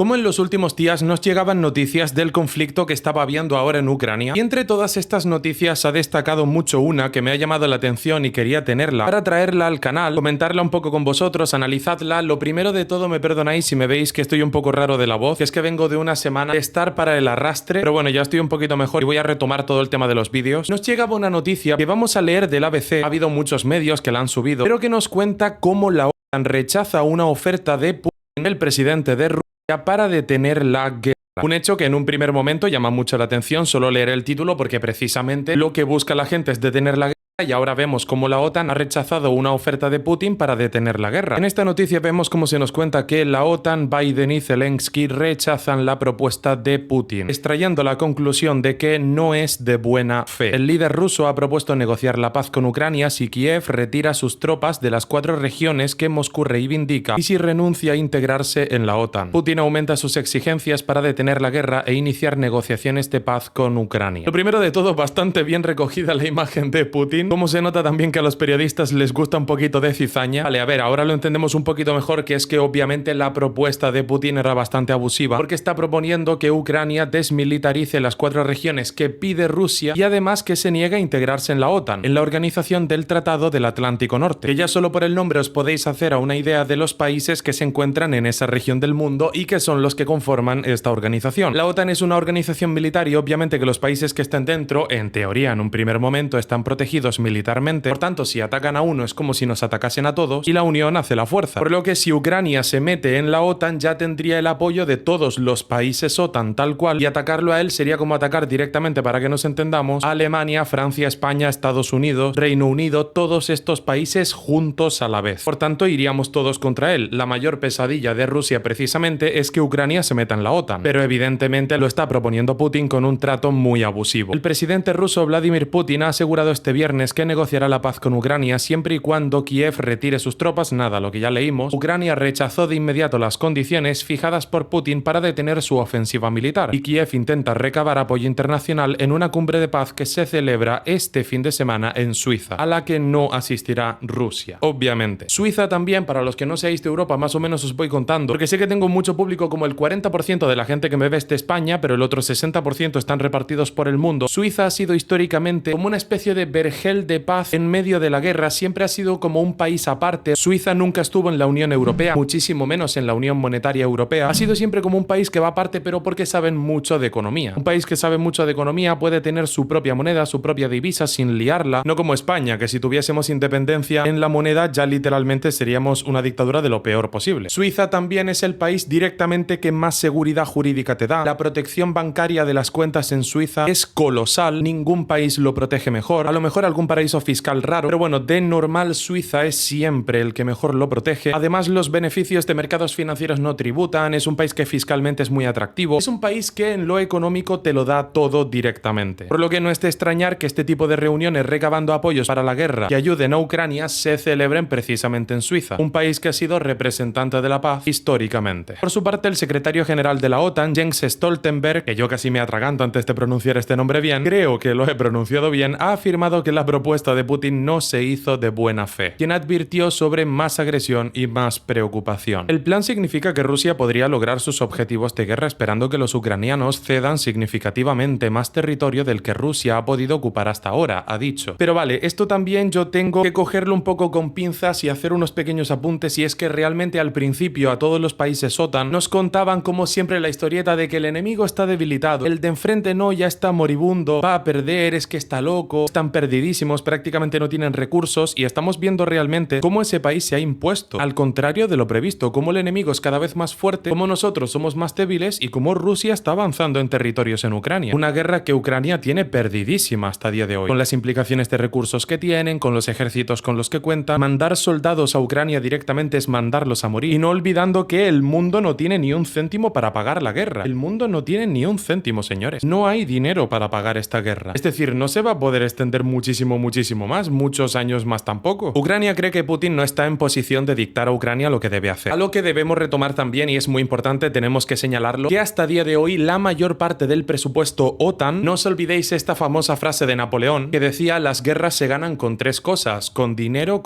Como en los últimos días nos llegaban noticias del conflicto que estaba habiendo ahora en Ucrania, y entre todas estas noticias ha destacado mucho una que me ha llamado la atención y quería tenerla para traerla al canal, comentarla un poco con vosotros, analizadla. Lo primero de todo, me perdonáis si me veis que estoy un poco raro de la voz, que es que vengo de una semana de estar para el arrastre, pero bueno, ya estoy un poquito mejor y voy a retomar todo el tema de los vídeos. Nos llegaba una noticia que vamos a leer del ABC, ha habido muchos medios que la han subido, pero que nos cuenta cómo la OTAN rechaza una oferta de Putin, el presidente de Rusia, para detener la guerra. Un hecho que en un primer momento llama mucho la atención, solo leer el título porque precisamente lo que busca la gente es detener la guerra. Y ahora vemos cómo la OTAN ha rechazado una oferta de Putin para detener la guerra. En esta noticia vemos cómo se nos cuenta que la OTAN, Biden y Zelensky rechazan la propuesta de Putin, extrayendo la conclusión de que no es de buena fe. El líder ruso ha propuesto negociar la paz con Ucrania si Kiev retira sus tropas de las 4 regiones que Moscú reivindica y si renuncia a integrarse en la OTAN. Putin aumenta sus exigencias para detener la guerra e iniciar negociaciones de paz con Ucrania. Lo primero de todo, bastante bien recogida la imagen de Putin. Como se nota también que a los periodistas les gusta un poquito de cizaña. Vale, a ver, ahora lo entendemos un poquito mejor, que es que obviamente la propuesta de Putin era bastante abusiva, porque está proponiendo que Ucrania desmilitarice las 4 regiones que pide Rusia y además que se niegue a integrarse en la OTAN, en la Organización del Tratado del Atlántico Norte, que ya solo por el nombre os podéis hacer a una idea de los países que se encuentran en esa región del mundo y que son los que conforman esta organización. La OTAN es una organización militar y obviamente que los países que estén dentro, en teoría en un primer momento, están protegidos militarmente, por tanto si atacan a uno es como si nos atacasen a todos y la unión hace la fuerza. Por lo que si Ucrania se mete en la OTAN ya tendría el apoyo de todos los países OTAN tal cual, y atacarlo a él sería como atacar directamente, para que nos entendamos, a Alemania, Francia, España, Estados Unidos, Reino Unido, todos estos países juntos a la vez. Por tanto iríamos todos contra él. La mayor pesadilla de Rusia precisamente es que Ucrania se meta en la OTAN, pero evidentemente lo está proponiendo Putin con un trato muy abusivo. El presidente ruso Vladimir Putin ha asegurado este viernes que negociará la paz con Ucrania siempre y cuando Kiev retire sus tropas. Nada, lo que ya leímos. Ucrania rechazó de inmediato las condiciones fijadas por Putin para detener su ofensiva militar, y Kiev intenta recabar apoyo internacional en una cumbre de paz que se celebra este fin de semana en Suiza, a la que no asistirá Rusia, obviamente. Suiza también, para los que no seáis de Europa, más o menos os voy contando, porque sé que tengo mucho público, como el 40% de la gente que me ve es de España, pero el otro 60% están repartidos por el mundo. Suiza ha sido históricamente como una especie de vergel de paz en medio de la guerra, siempre ha sido como un país aparte. Suiza nunca estuvo en la Unión Europea, muchísimo menos en la Unión Monetaria Europea. Ha sido siempre como un país que va aparte, pero porque saben mucho de economía. Un país que sabe mucho de economía puede tener su propia moneda, su propia divisa sin liarla, no como España, que si tuviésemos independencia en la moneda ya literalmente seríamos una dictadura de lo peor posible. Suiza también es el país directamente que más seguridad jurídica te da. La protección bancaria de las cuentas en Suiza es colosal, ningún país lo protege mejor. A lo mejor algún paraíso fiscal raro, pero bueno, de normal Suiza es siempre el que mejor lo protege. Además, los beneficios de mercados financieros no tributan, es un país que fiscalmente es muy atractivo, es un país que en lo económico te lo da todo directamente. Por lo que no es de extrañar que este tipo de reuniones recabando apoyos para la guerra que ayuden a Ucrania se celebren precisamente en Suiza, un país que ha sido representante de la paz históricamente. Por su parte, el secretario general de la OTAN, Jens Stoltenberg, que yo casi me atraganto antes de pronunciar este nombre bien, creo que lo he pronunciado bien, ha afirmado que la propuesta de Putin no se hizo de buena fe, quien advirtió sobre más agresión y más preocupación. El plan significa que Rusia podría lograr sus objetivos de guerra esperando que los ucranianos cedan significativamente más territorio del que Rusia ha podido ocupar hasta ahora, ha dicho. Pero vale, esto también yo tengo que cogerlo un poco con pinzas y hacer unos pequeños apuntes, y es que realmente al principio a todos los países OTAN nos contaban como siempre la historieta de que el enemigo está debilitado, el de enfrente no, ya está moribundo, va a perder, es que está loco, están perdidísimos, prácticamente no tienen recursos, y estamos viendo realmente cómo ese país se ha impuesto, al contrario de lo previsto, cómo el enemigo es cada vez más fuerte, cómo nosotros somos más débiles y cómo Rusia está avanzando en territorios en Ucrania. Una guerra que Ucrania tiene perdidísima hasta día de hoy, con las implicaciones de recursos que tienen, con los ejércitos con los que cuentan. Mandar soldados a Ucrania directamente es mandarlos a morir, y no olvidando que el mundo no tiene ni un céntimo para pagar la guerra. El mundo no tiene ni un céntimo, señores. No hay dinero para pagar esta guerra. Es decir, no se va a poder extender muchísimo muchísimo más, muchos años más tampoco. Ucrania cree que Putin no está en posición de dictar a Ucrania lo que debe hacer. A lo que debemos retomar también, y es muy importante, tenemos que señalarlo, que hasta día de hoy la mayor parte del presupuesto OTAN, no os olvidéis esta famosa frase de Napoleón que decía: las guerras se ganan con tres cosas, con dinero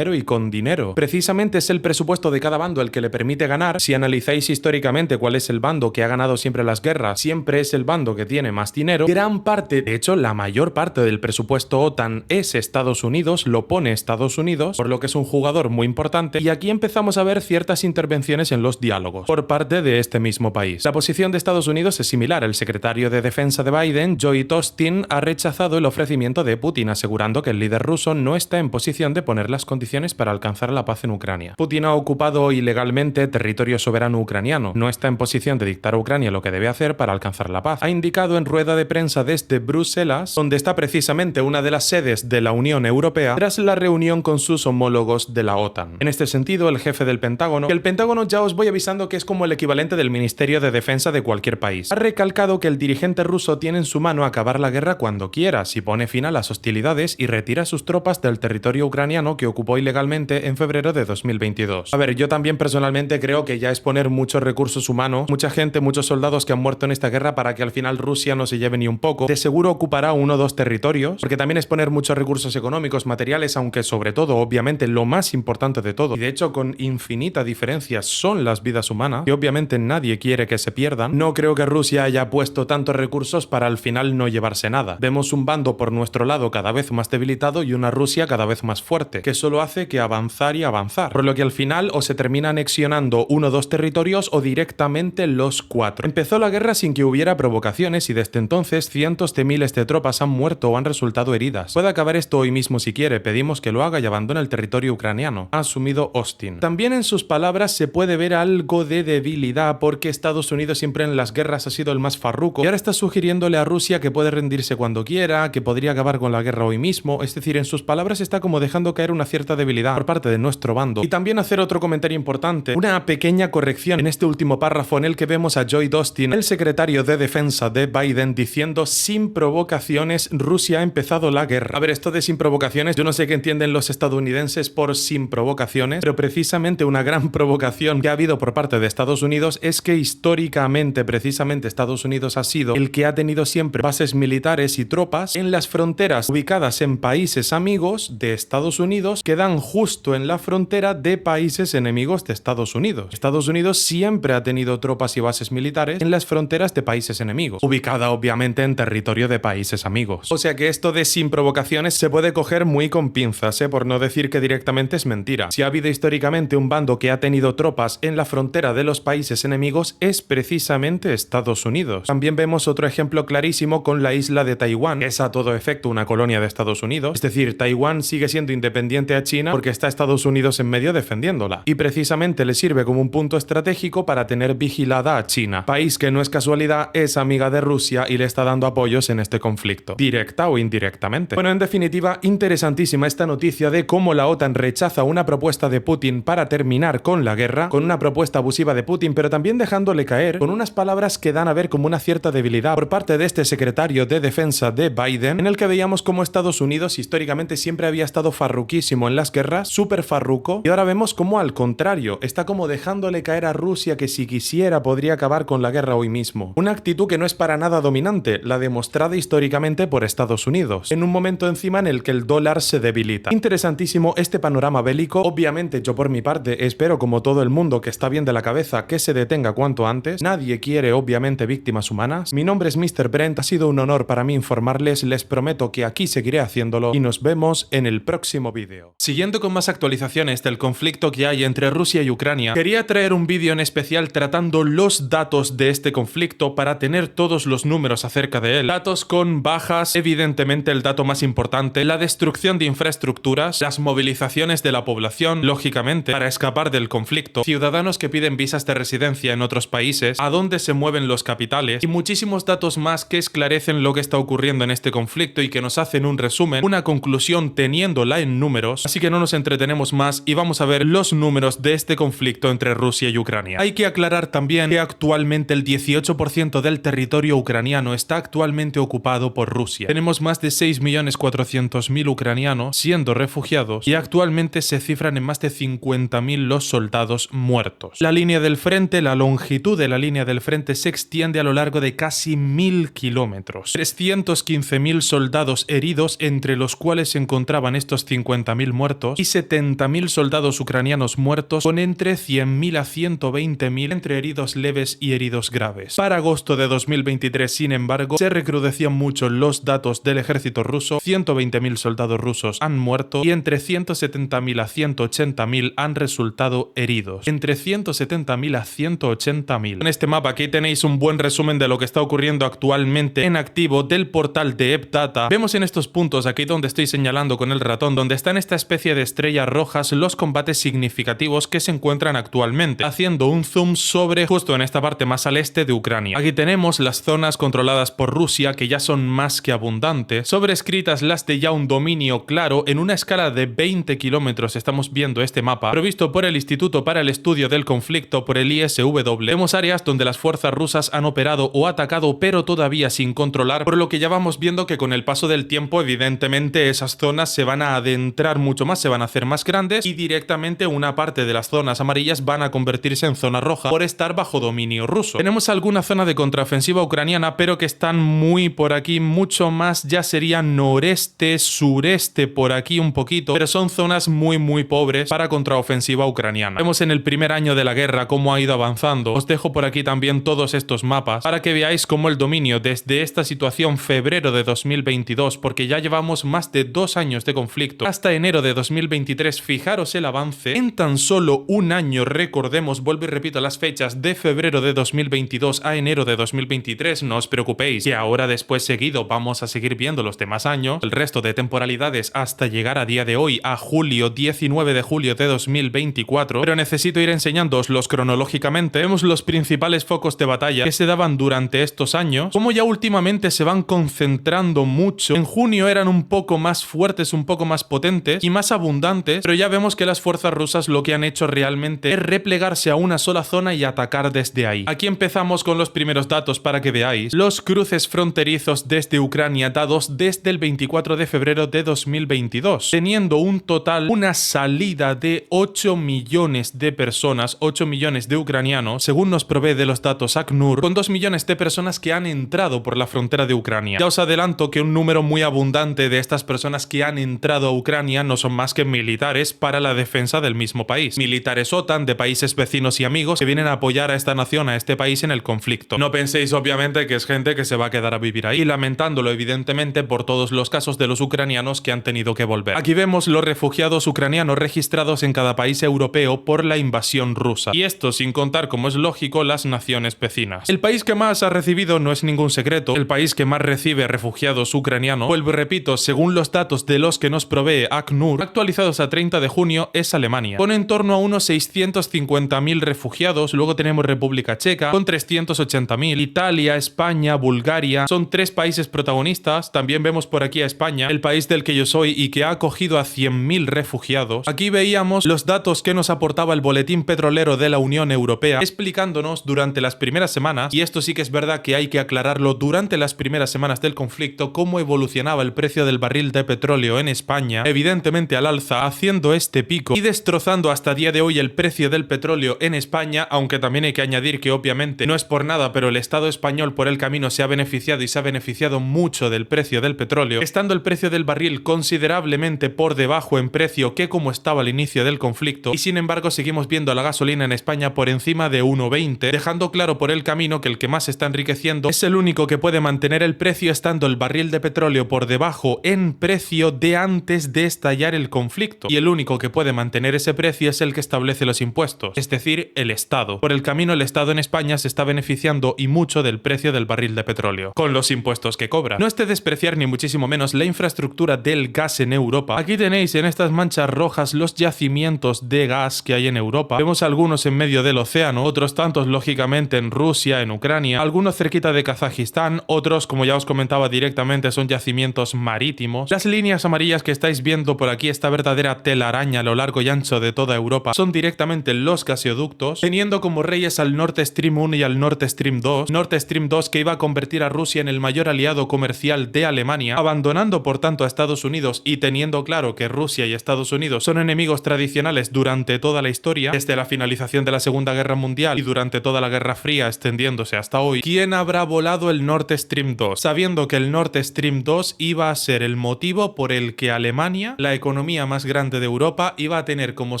y con dinero. Precisamente es el presupuesto de cada bando el que le permite ganar. Si analizáis históricamente cuál es el bando que ha ganado siempre las guerras, siempre es el bando que tiene más dinero. Gran parte, de hecho la mayor parte del presupuesto OTAN es Estados Unidos, lo pone Estados Unidos, por lo que es un jugador muy importante, y aquí empezamos a ver ciertas intervenciones en los diálogos por parte de este mismo país. La posición de Estados Unidos es similar. El secretario de Defensa de Biden, Lloyd Austin, ha rechazado el ofrecimiento de Putin, asegurando que el líder ruso no está en posición de poner las condiciones para alcanzar la paz en Ucrania. Putin ha ocupado ilegalmente territorio soberano ucraniano, no está en posición de dictar a Ucrania lo que debe hacer para alcanzar la paz. Ha indicado en rueda de prensa desde Bruselas, donde está precisamente una de las sedes de la Unión Europea, tras la reunión con sus homólogos de la OTAN. En este sentido, el jefe del Pentágono, que el Pentágono ya os voy avisando que es como el equivalente del Ministerio de Defensa de cualquier país, ha recalcado que el dirigente ruso tiene en su mano acabar la guerra cuando quiera, si pone fin a las hostilidades y retira sus tropas del territorio ucraniano que ocupó ilegalmente en febrero de 2022. A ver, yo también personalmente creo que ya es poner muchos recursos humanos, mucha gente, muchos soldados que han muerto en esta guerra para que al final Rusia no se lleve ni un poco. De seguro ocupará uno o dos territorios, porque también es poner muchos recursos económicos, materiales, aunque sobre todo, obviamente, lo más importante de todo, y de hecho con infinita diferencia, son las vidas humanas, que obviamente nadie quiere que se pierdan. No creo que Rusia haya puesto tantos recursos para al final no llevarse nada. Vemos un bando por nuestro lado cada vez más debilitado y una Rusia cada vez más fuerte, que solo hace que avanzar y avanzar, por lo que al final o se termina anexionando uno o dos territorios o directamente los cuatro. Empezó la guerra sin que hubiera provocaciones y desde entonces cientos de miles de tropas han muerto o han resultado heridas. Puede acabar esto hoy mismo si quiere, pedimos que lo haga y abandone el territorio ucraniano, ha asumido Austin. También en sus palabras se puede ver algo de debilidad, porque Estados Unidos siempre en las guerras ha sido el más farruco y ahora está sugiriéndole a Rusia que puede rendirse cuando quiera, que podría acabar con la guerra hoy mismo. Es decir, en sus palabras está como dejando caer una cierta debilidad por parte de nuestro bando. Y también hacer otro comentario importante, una pequeña corrección en este último párrafo en el que vemos a Lloyd Austin, el secretario de Defensa de Biden, diciendo: sin provocaciones, Rusia ha empezado la guerra. A ver, esto de sin provocaciones, yo no sé qué entienden los estadounidenses por sin provocaciones, pero precisamente una gran provocación que ha habido por parte de Estados Unidos es que históricamente, precisamente Estados Unidos ha sido el que ha tenido siempre bases militares y tropas en las fronteras ubicadas en países amigos de Estados Unidos que dan justo en la frontera de países enemigos de Estados Unidos. Estados Unidos siempre ha tenido tropas y bases militares en las fronteras de países enemigos, ubicada obviamente en territorio de países amigos. O sea que esto de sin provocaciones se puede coger muy con pinzas, por no decir que directamente es mentira. Si ha habido históricamente un bando que ha tenido tropas en la frontera de los países enemigos, es precisamente Estados Unidos. También vemos otro ejemplo clarísimo con la isla de Taiwán, que es a todo efecto una colonia de Estados Unidos. Es decir, Taiwán sigue siendo independiente a China porque está Estados Unidos en medio defendiéndola. Y precisamente le sirve como un punto estratégico para tener vigilada a China, país que no es casualidad, es amiga de Rusia y le está dando apoyos en este conflicto, directa o indirectamente. Bueno, en definitiva, interesantísima esta noticia de cómo la OTAN rechaza una propuesta de Putin para terminar con la guerra, con una propuesta abusiva de Putin, pero también dejándole caer con unas palabras que dan a ver como una cierta debilidad por parte de este secretario de Defensa de Biden, en el que veíamos cómo Estados Unidos históricamente siempre había estado farruquísimo en las guerras, súper farruco, y ahora vemos como al contrario, está como dejándole caer a Rusia que si quisiera podría acabar con la guerra hoy mismo. Una actitud que no es para nada dominante, la demostrada históricamente por Estados Unidos, en un momento encima en el que el dólar se debilita. Interesantísimo este panorama bélico. Obviamente yo por mi parte espero, como todo el mundo que está bien de la cabeza, que se detenga cuanto antes. Nadie quiere obviamente víctimas humanas. Mi nombre es Mr. Brent, ha sido un honor para mí informarles, les prometo que aquí seguiré haciéndolo y nos vemos en el próximo vídeo. Siguiendo con más actualizaciones del conflicto que hay entre Rusia y Ucrania, quería traer un vídeo en especial tratando los datos de este conflicto para tener todos los números acerca de él. Datos con bajas, evidentemente el dato más importante, la destrucción de infraestructuras, las movilizaciones de la población, lógicamente, para escapar del conflicto, ciudadanos que piden visas de residencia en otros países, a dónde se mueven los capitales y muchísimos datos más que esclarecen lo que está ocurriendo en este conflicto y que nos hacen un resumen, una conclusión teniéndola en números. Así que no nos entretenemos más y vamos a ver los números de este conflicto entre Rusia y Ucrania. Hay que aclarar también que actualmente el 18% del territorio ucraniano está actualmente ocupado por Rusia. Tenemos más de 6 2.400.000 ucranianos siendo refugiados y actualmente se cifran en más de 50.000 los soldados muertos. La línea del frente, la longitud de la línea del frente se extiende a lo largo de casi 1.000 kilómetros. 315.000 soldados heridos, entre los cuales se encontraban estos 50.000 muertos, y 70.000 soldados ucranianos muertos, con entre 100.000 a 120.000 entre heridos leves y heridos graves. Para agosto de 2023, sin embargo, se recrudecían mucho los datos del ejército ruso. 120.000 soldados rusos han muerto y entre 170.000 a 180.000 han resultado heridos. Entre 170.000 a 180.000. En este mapa aquí tenéis un buen resumen de lo que está ocurriendo actualmente en activo del portal de EPDATA. Vemos en estos puntos aquí donde estoy señalando con el ratón, donde están esta especie de estrellas rojas, los combates significativos que se encuentran actualmente, haciendo un zoom sobre justo en esta parte más al este de Ucrania. Aquí tenemos las zonas controladas por Rusia, que ya son más que abundantes, sobrescritas las de ya un dominio claro. En una escala de 20 kilómetros estamos viendo este mapa, provisto por el Instituto para el Estudio del Conflicto, por el ISW. Vemos áreas donde las fuerzas rusas han operado o atacado, pero todavía sin controlar, por lo que ya vamos viendo que con el paso del tiempo, evidentemente, esas zonas se van a adentrar mucho más, se van a hacer más grandes y directamente una parte de las zonas amarillas van a convertirse en zona roja por estar bajo dominio ruso. Tenemos alguna zona de contraofensiva ucraniana, pero que están muy por aquí, mucho más ya sería noreste, sureste, por aquí un poquito, pero son zonas muy pobres para contraofensiva ucraniana. Vemos en el primer año de la guerra cómo ha ido avanzando. Os dejo por aquí también todos estos mapas para que veáis cómo el dominio desde esta situación febrero de 2022, porque ya llevamos más de 2 años de conflicto, hasta enero de 2023, fijaros el avance, en tan solo un año, recordemos, vuelvo y repito las fechas, de febrero de 2022 a enero de 2023, no os preocupéis, que ahora después seguido vamos a seguir viendo los demás años, el resto de temporalidades hasta llegar a día de hoy, a julio, 19 de julio de 2024, pero necesito ir enseñándooslos cronológicamente. Vemos los principales focos de batalla que se daban durante estos años, como ya últimamente se van concentrando mucho. En junio eran un poco más fuertes, un poco más potentes y más abundantes, pero ya vemos que las fuerzas rusas lo que han hecho realmente es replegarse a una sola zona y atacar desde ahí. Aquí empezamos con los primeros datos para que veáis los cruces fronterizos desde Ucrania dados desde el 24 de febrero de 2022, teniendo un total, una salida de 8 millones de personas, 8 millones de ucranianos, según nos provee de los datos ACNUR, con 2 millones de personas que han entrado por la frontera de Ucrania. Ya os adelanto que un número muy abundante de estas personas que han entrado a Ucrania no son más que militares para la defensa del mismo país. Militares OTAN de países vecinos y amigos que vienen a apoyar a esta nación, a este país en el conflicto. No penséis obviamente que es gente que se va a quedar a vivir ahí, y lamentándolo evidentemente por todos los casos de los ucranianos que han tenido que volver. Aquí vemos los refugiados ucranianos registrados en cada país europeo por la invasión rusa. Y esto sin contar, como es lógico, las naciones vecinas. El país que más ha recibido, no es ningún secreto, el país que más recibe refugiados ucranianos, vuelvo y repito, según los datos de los que nos provee ACNUR, actualizados a 30 de junio, es Alemania, con en torno a unos 650.000 refugiados. Luego tenemos República Checa, con 380.000, Italia, España, Bulgaria, son 3 países protagonistas. También vemos por aquí a España, el país del que yo soy y que ha acogido a 100.000 refugiados. Aquí veíamos los datos que nos aportaba el Boletín Petrolero de la Unión Europea, explicándonos durante las primeras semanas, y esto sí que es verdad que hay que aclararlo, durante las primeras semanas del conflicto, cómo evolucionaba el precio del barril de petróleo en España, evidentemente al alza, haciendo este pico y destrozando hasta día de hoy el precio del petróleo en España, aunque también hay que añadir que obviamente no es por nada, pero el Estado español por el camino se ha beneficiado y se ha beneficiado mucho del precio del petróleo, estando el precio del barril considerablemente por debajo en precio que como estaba al inicio del conflicto, y sin embargo seguimos viendo a la gasolina en España por encima de 1,20, dejando claro por el camino que el que más se está enriqueciendo es el único que puede mantener el precio, estando el barril de petróleo por debajo en precio de antes de estallar el conflicto, y el único que puede mantener ese precio es el que establece los impuestos, es decir, el Estado. Por el camino, el Estado en España se está beneficiando y mucho del precio del barril de petróleo, con los impuestos que cobra. No es de despreciar ni muchísimo menos la infraestructura del gas en Europa. Aquí tenéis en estas manchas rojas los yacimientos de gas que hay en Europa. Vemos algunos en medio del océano, otros tantos lógicamente en Rusia, en Ucrania, algunos cerquita de Kazajistán, otros, como ya os comentaba directamente, son yacimientos marítimos. Las líneas amarillas que estáis viendo por aquí, esta verdadera telaraña a lo largo y ancho de toda Europa, son directamente los gasoductos, teniendo como reyes al Nord Stream 1 y al Nord Stream 2. Nord Stream 2 que iba a convertir a Rusia en el mayor aliado comercial de Alemania, abandonando por tanto a Estados Unidos y teniendo claro que Rusia y Estados Unidos son enemigos tradicionales durante toda la historia, desde la finalización de la Segunda Guerra Mundial y durante toda la Guerra Fría extendiéndose hasta hoy, ¿quién habrá volado el Nord Stream 2? Sabiendo que el Nord Stream 2 iba a ser el motivo por el que Alemania, la economía más grande de Europa, iba a tener como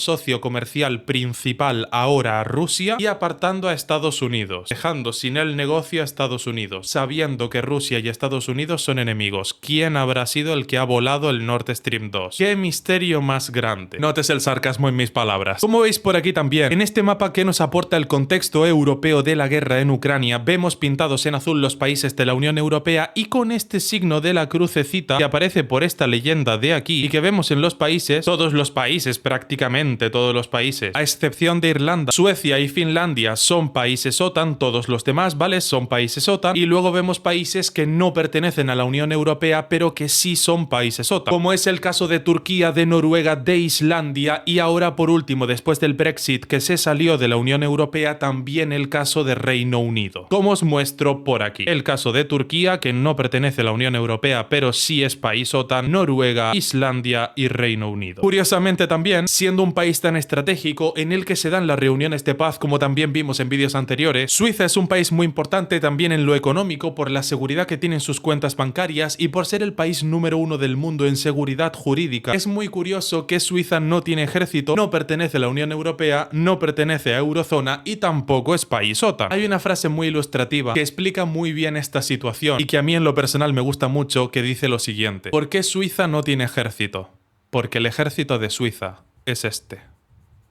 socio comercial principal ahora a Rusia y apartando a Estados Unidos, dejando sin el negocio a Estados Unidos, sabiendo que Rusia y Estados Unidos son enemigos. ¿Quién habrá sido el que ha volado el Nord Stream 2? ¡Qué misterio más grande! Notes el sarcasmo en mis palabras. Como veis por aquí también, en este mapa que nos aporta el contexto europeo de la guerra en Ucrania, vemos pintados en azul los países de la Unión Europea y con este signo de la crucecita que aparece por esta leyenda de aquí y que vemos en los países, todos los países, prácticamente todos los países, a excepción de Irlanda, Suecia y Finlandia son países OTAN, todos los demás, ¿vale? Son países OTAN, y luego vemos países que no pertenecen a la Unión Europea pero que sí son países OTAN, como es el caso de Turquía, de Noruega, de Islandia y ahora por último, después del Brexit que se salió de la Unión Europea, también el caso de Reino Unido. Como os muestro por aquí, el caso de Turquía, que no pertenece a la Unión Europea pero sí es país OTAN, Noruega, Islandia y Reino Unido. Curiosamente también, siendo un país tan estratégico en el que se dan las reuniones de paz como también vimos en vídeos anteriores, Suiza es un país muy importante también en lo económico por la seguridad que tienen sus cuentas bancarias y por ser el país número 1 del mundo en seguridad jurídica. Es muy curioso que Suiza no tiene ejército, no pertenece a la Unión Europea, no pertenece a Eurozona y tampoco es país OTAN. Hay una frase muy ilustrativa que explica muy bien esta situación y que a mí en lo personal me gusta mucho, que dice lo siguiente: ¿por qué Suiza no tiene ejército? Porque el ejército de Suiza es este.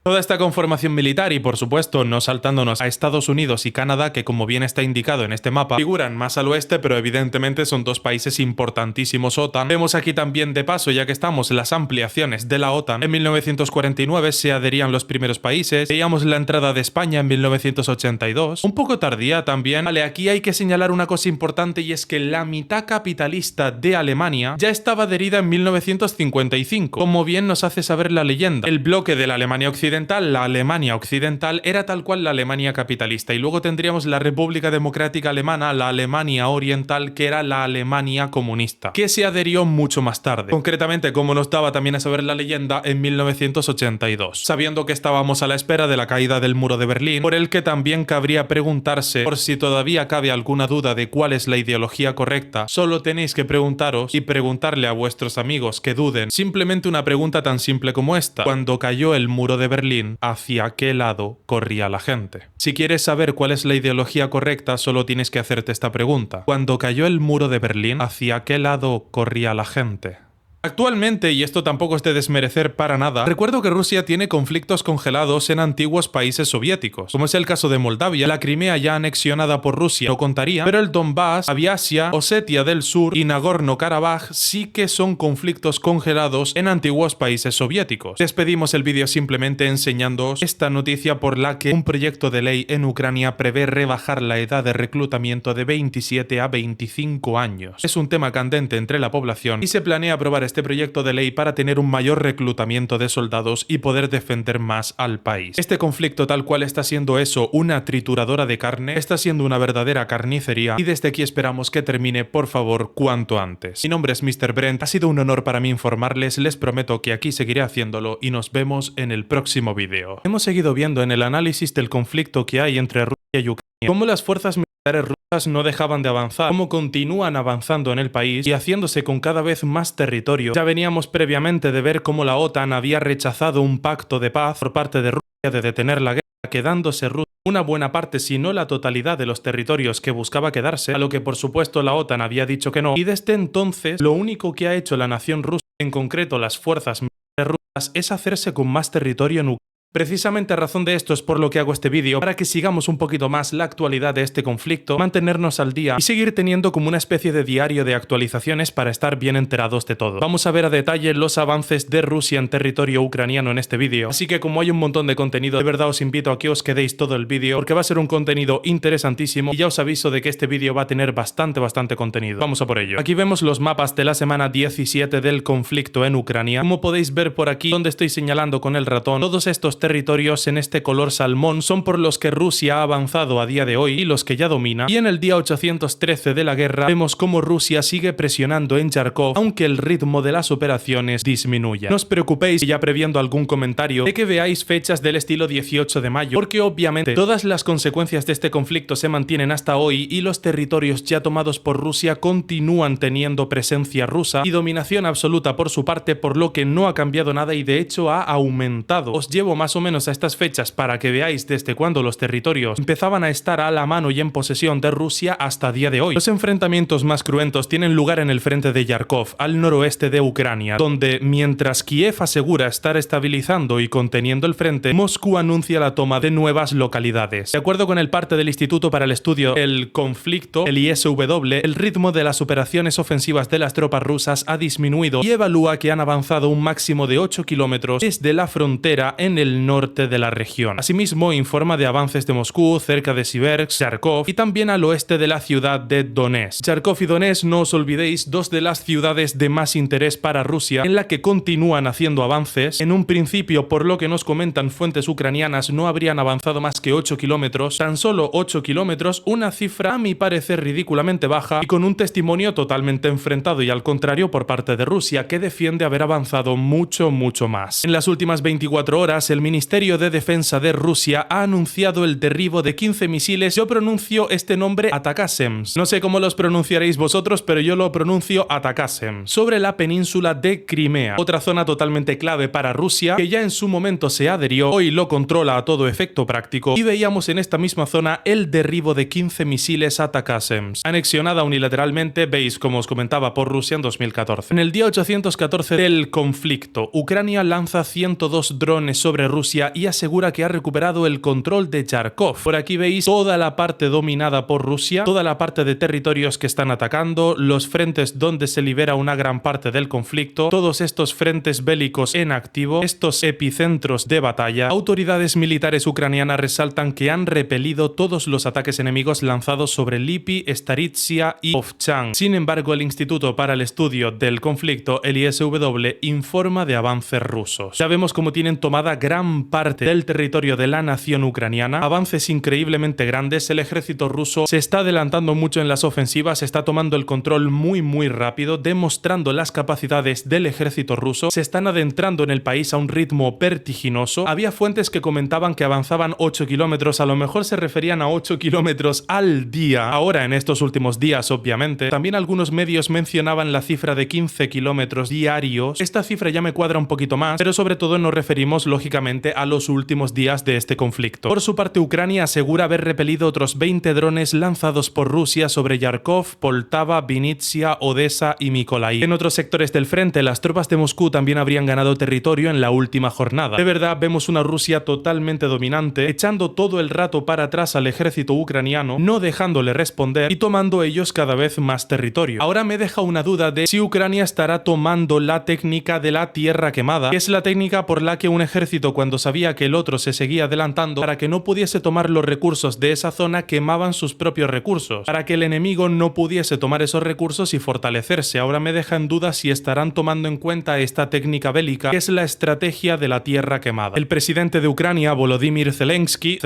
Toda esta conformación militar y por supuesto no saltándonos a Estados Unidos y Canadá, que como bien está indicado en este mapa figuran más al oeste pero evidentemente son dos países importantísimos OTAN. Vemos aquí también de paso, ya que estamos, las ampliaciones de la OTAN. En 1949 se adherían los primeros países, veíamos la entrada de España en 1982, un poco tardía también. Vale, aquí hay que señalar una cosa importante y es que la mitad capitalista de Alemania ya estaba adherida en 1955, como bien nos hace saber la leyenda. El bloque de la Alemania Occidental, la Alemania Occidental, era tal cual la Alemania capitalista, y luego tendríamos la República Democrática Alemana, la Alemania Oriental, que era la Alemania comunista, que se adherió mucho más tarde, concretamente, como nos daba también a saber la leyenda, en 1982, sabiendo que estábamos a la espera de la caída del muro de Berlín, por el que también cabría preguntarse, por si todavía cabe alguna duda de cuál es la ideología correcta, solo tenéis que preguntaros y preguntarle a vuestros amigos que duden, simplemente una pregunta tan simple como esta: cuando cayó el muro de Berlín, ¿hacia qué lado corría la gente? Si quieres saber cuál es la ideología correcta, solo tienes que hacerte esta pregunta: cuando cayó el muro de Berlín, ¿hacia qué lado corría la gente? Actualmente, y esto tampoco es de desmerecer para nada, recuerdo que Rusia tiene conflictos congelados en antiguos países soviéticos, como es el caso de Moldavia, la Crimea ya anexionada por Rusia no contaría, pero el Donbass, Abjasia, Osetia del Sur y Nagorno-Karabaj sí que son conflictos congelados en antiguos países soviéticos. Despedimos el vídeo simplemente enseñándoos esta noticia por la que un proyecto de ley en Ucrania prevé rebajar la edad de reclutamiento de 27 a 25 años. Es un tema candente entre la población y se planea aprobar este proyecto de ley para tener un mayor reclutamiento de soldados y poder defender más al país. Este conflicto, tal cual está siendo eso, una trituradora de carne, está siendo una verdadera carnicería y desde aquí esperamos que termine, por favor, cuanto antes. Mi nombre es Mr. Brent, ha sido un honor para mí informarles, les prometo que aquí seguiré haciéndolo y nos vemos en el próximo vídeo. Hemos seguido viendo en el análisis del conflicto que hay entre Rusia y Ucrania cómo las fuerzas militares rusas no dejaban de avanzar, cómo continúan avanzando en el país y haciéndose con cada vez más territorio. Ya veníamos previamente de ver cómo la OTAN había rechazado un pacto de paz por parte de Rusia de detener la guerra, quedándose Rusia una buena parte, si no la totalidad de los territorios que buscaba quedarse, a lo que por supuesto la OTAN había dicho que no, y desde entonces lo único que ha hecho la nación rusa, en concreto las fuerzas militares rusas, es hacerse con más territorio en Ucrania. Precisamente a razón de esto es por lo que hago este vídeo, para que sigamos un poquito más la actualidad de este conflicto, mantenernos al día y seguir teniendo como una especie de diario de actualizaciones para estar bien enterados de todo. Vamos a ver a detalle los avances de Rusia en territorio ucraniano en este vídeo, así que como hay un montón de contenido, de verdad os invito a que os quedéis todo el vídeo porque va a ser un contenido interesantísimo y ya os aviso de que este vídeo va a tener bastante contenido. Vamos a por ello. Aquí vemos los mapas de la semana 17 del conflicto en Ucrania. Como podéis ver por aquí, donde estoy señalando con el ratón, todos estos territorios en este color salmón son por los que Rusia ha avanzado a día de hoy y los que ya domina, y en el día 813 de la guerra vemos cómo Rusia sigue presionando en Yarkov aunque el ritmo de las operaciones disminuya. No os preocupéis, ya previendo algún comentario, de que veáis fechas del estilo 18 de mayo, porque obviamente todas las consecuencias de este conflicto se mantienen hasta hoy y los territorios ya tomados por Rusia continúan teniendo presencia rusa y dominación absoluta por su parte, por lo que no ha cambiado nada y de hecho ha aumentado. Os llevo más o menos a estas fechas para que veáis desde cuando los territorios empezaban a estar a la mano y en posesión de Rusia hasta día de hoy. Los enfrentamientos más cruentos tienen lugar en el frente de Yarkov, al noroeste de Ucrania, donde mientras Kiev asegura estar estabilizando y conteniendo el frente, Moscú anuncia la toma de nuevas localidades. De acuerdo con el parte del Instituto para el Estudio del Conflicto, el ISW, el ritmo de las operaciones ofensivas de las tropas rusas ha disminuido y evalúa que han avanzado un máximo de 8 kilómetros desde la frontera en el norte de la región. Asimismo, informa de avances de Moscú cerca de Siversk, Charkov y también al oeste de la ciudad de Donetsk. Charkov y Donetsk, no os olvidéis, dos de las ciudades de más interés para Rusia, en la que continúan haciendo avances. En un principio, por lo que nos comentan fuentes ucranianas, no habrían avanzado más que 8 kilómetros, tan solo 8 kilómetros, una cifra a mi parecer ridículamente baja y con un testimonio totalmente enfrentado y al contrario por parte de Rusia, que defiende haber avanzado mucho más. En las últimas 24 horas, el Ministerio de Defensa de Rusia ha anunciado el derribo de 15 misiles. Yo pronuncio este nombre Atakasems. No sé cómo los pronunciaréis vosotros, pero yo lo pronuncio Atakasems, sobre la península de Crimea, otra zona totalmente clave para Rusia, que ya en su momento se adherió, hoy lo controla a todo efecto práctico, y veíamos en esta misma zona el derribo de 15 misiles Atakasems, anexionada unilateralmente, veis como os comentaba, por Rusia en 2014. En el día 814 del conflicto, Ucrania lanza 102 drones sobre Rusia y asegura que ha recuperado el control de Yarkov. Por aquí veis toda la parte dominada por Rusia, toda la parte de territorios que están atacando, los frentes donde se libera una gran parte del conflicto, todos estos frentes bélicos en activo, estos epicentros de batalla. Autoridades militares ucranianas resaltan que han repelido todos los ataques enemigos lanzados sobre Lipy, Staritsia y Ovchan. Sin embargo, el Instituto para el Estudio del Conflicto, el ISW, informa de avances rusos. Ya vemos cómo tienen tomada gran parte del territorio de la nación ucraniana, avances increíblemente grandes. El ejército ruso se está adelantando mucho en las ofensivas, está tomando el control muy rápido, demostrando las capacidades del ejército ruso. Se están adentrando en el país a un ritmo vertiginoso. Había fuentes que comentaban que avanzaban 8 kilómetros, a lo mejor se referían a 8 kilómetros al día. Ahora, en estos últimos días, obviamente. También algunos medios mencionaban la cifra de 15 kilómetros diarios. Esta cifra ya me cuadra un poquito más, pero sobre todo nos referimos lógicamente a los últimos días de este conflicto. Por su parte, Ucrania asegura haber repelido otros 20 drones lanzados por Rusia sobre Yarkov, Poltava, Vinnytsia, Odessa y Mykolaiv. En otros sectores del frente, las tropas de Moscú también habrían ganado territorio en la última jornada. De verdad, vemos una Rusia totalmente dominante, echando todo el rato para atrás al ejército ucraniano, no dejándole responder y tomando ellos cada vez más territorio. Ahora me deja una duda de si Ucrania estará tomando la técnica de la tierra quemada, que es la técnica por la que un ejército, cuando sabía que el otro se seguía adelantando, para que no pudiese tomar los recursos de esa zona, quemaban sus propios recursos, para que el enemigo no pudiese tomar esos recursos y fortalecerse. Ahora me deja en duda si estarán tomando en cuenta esta técnica bélica, que es la estrategia de la tierra quemada. El presidente de Ucrania, Volodymyr Zelensky,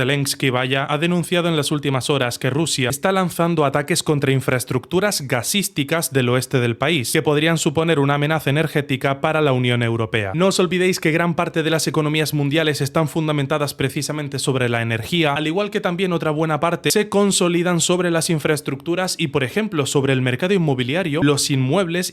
ha denunciado en las últimas horas que Rusia está lanzando ataques contra infraestructuras gasísticas del oeste del país, que podrían suponer una amenaza energética para la Unión Europea. No os olvidéis que gran parte de las economías mundiales están fundamentadas precisamente sobre la energía, al igual que también otra buena parte se consolidan sobre las infraestructuras y, por ejemplo, sobre el mercado inmobiliario, los inmuebles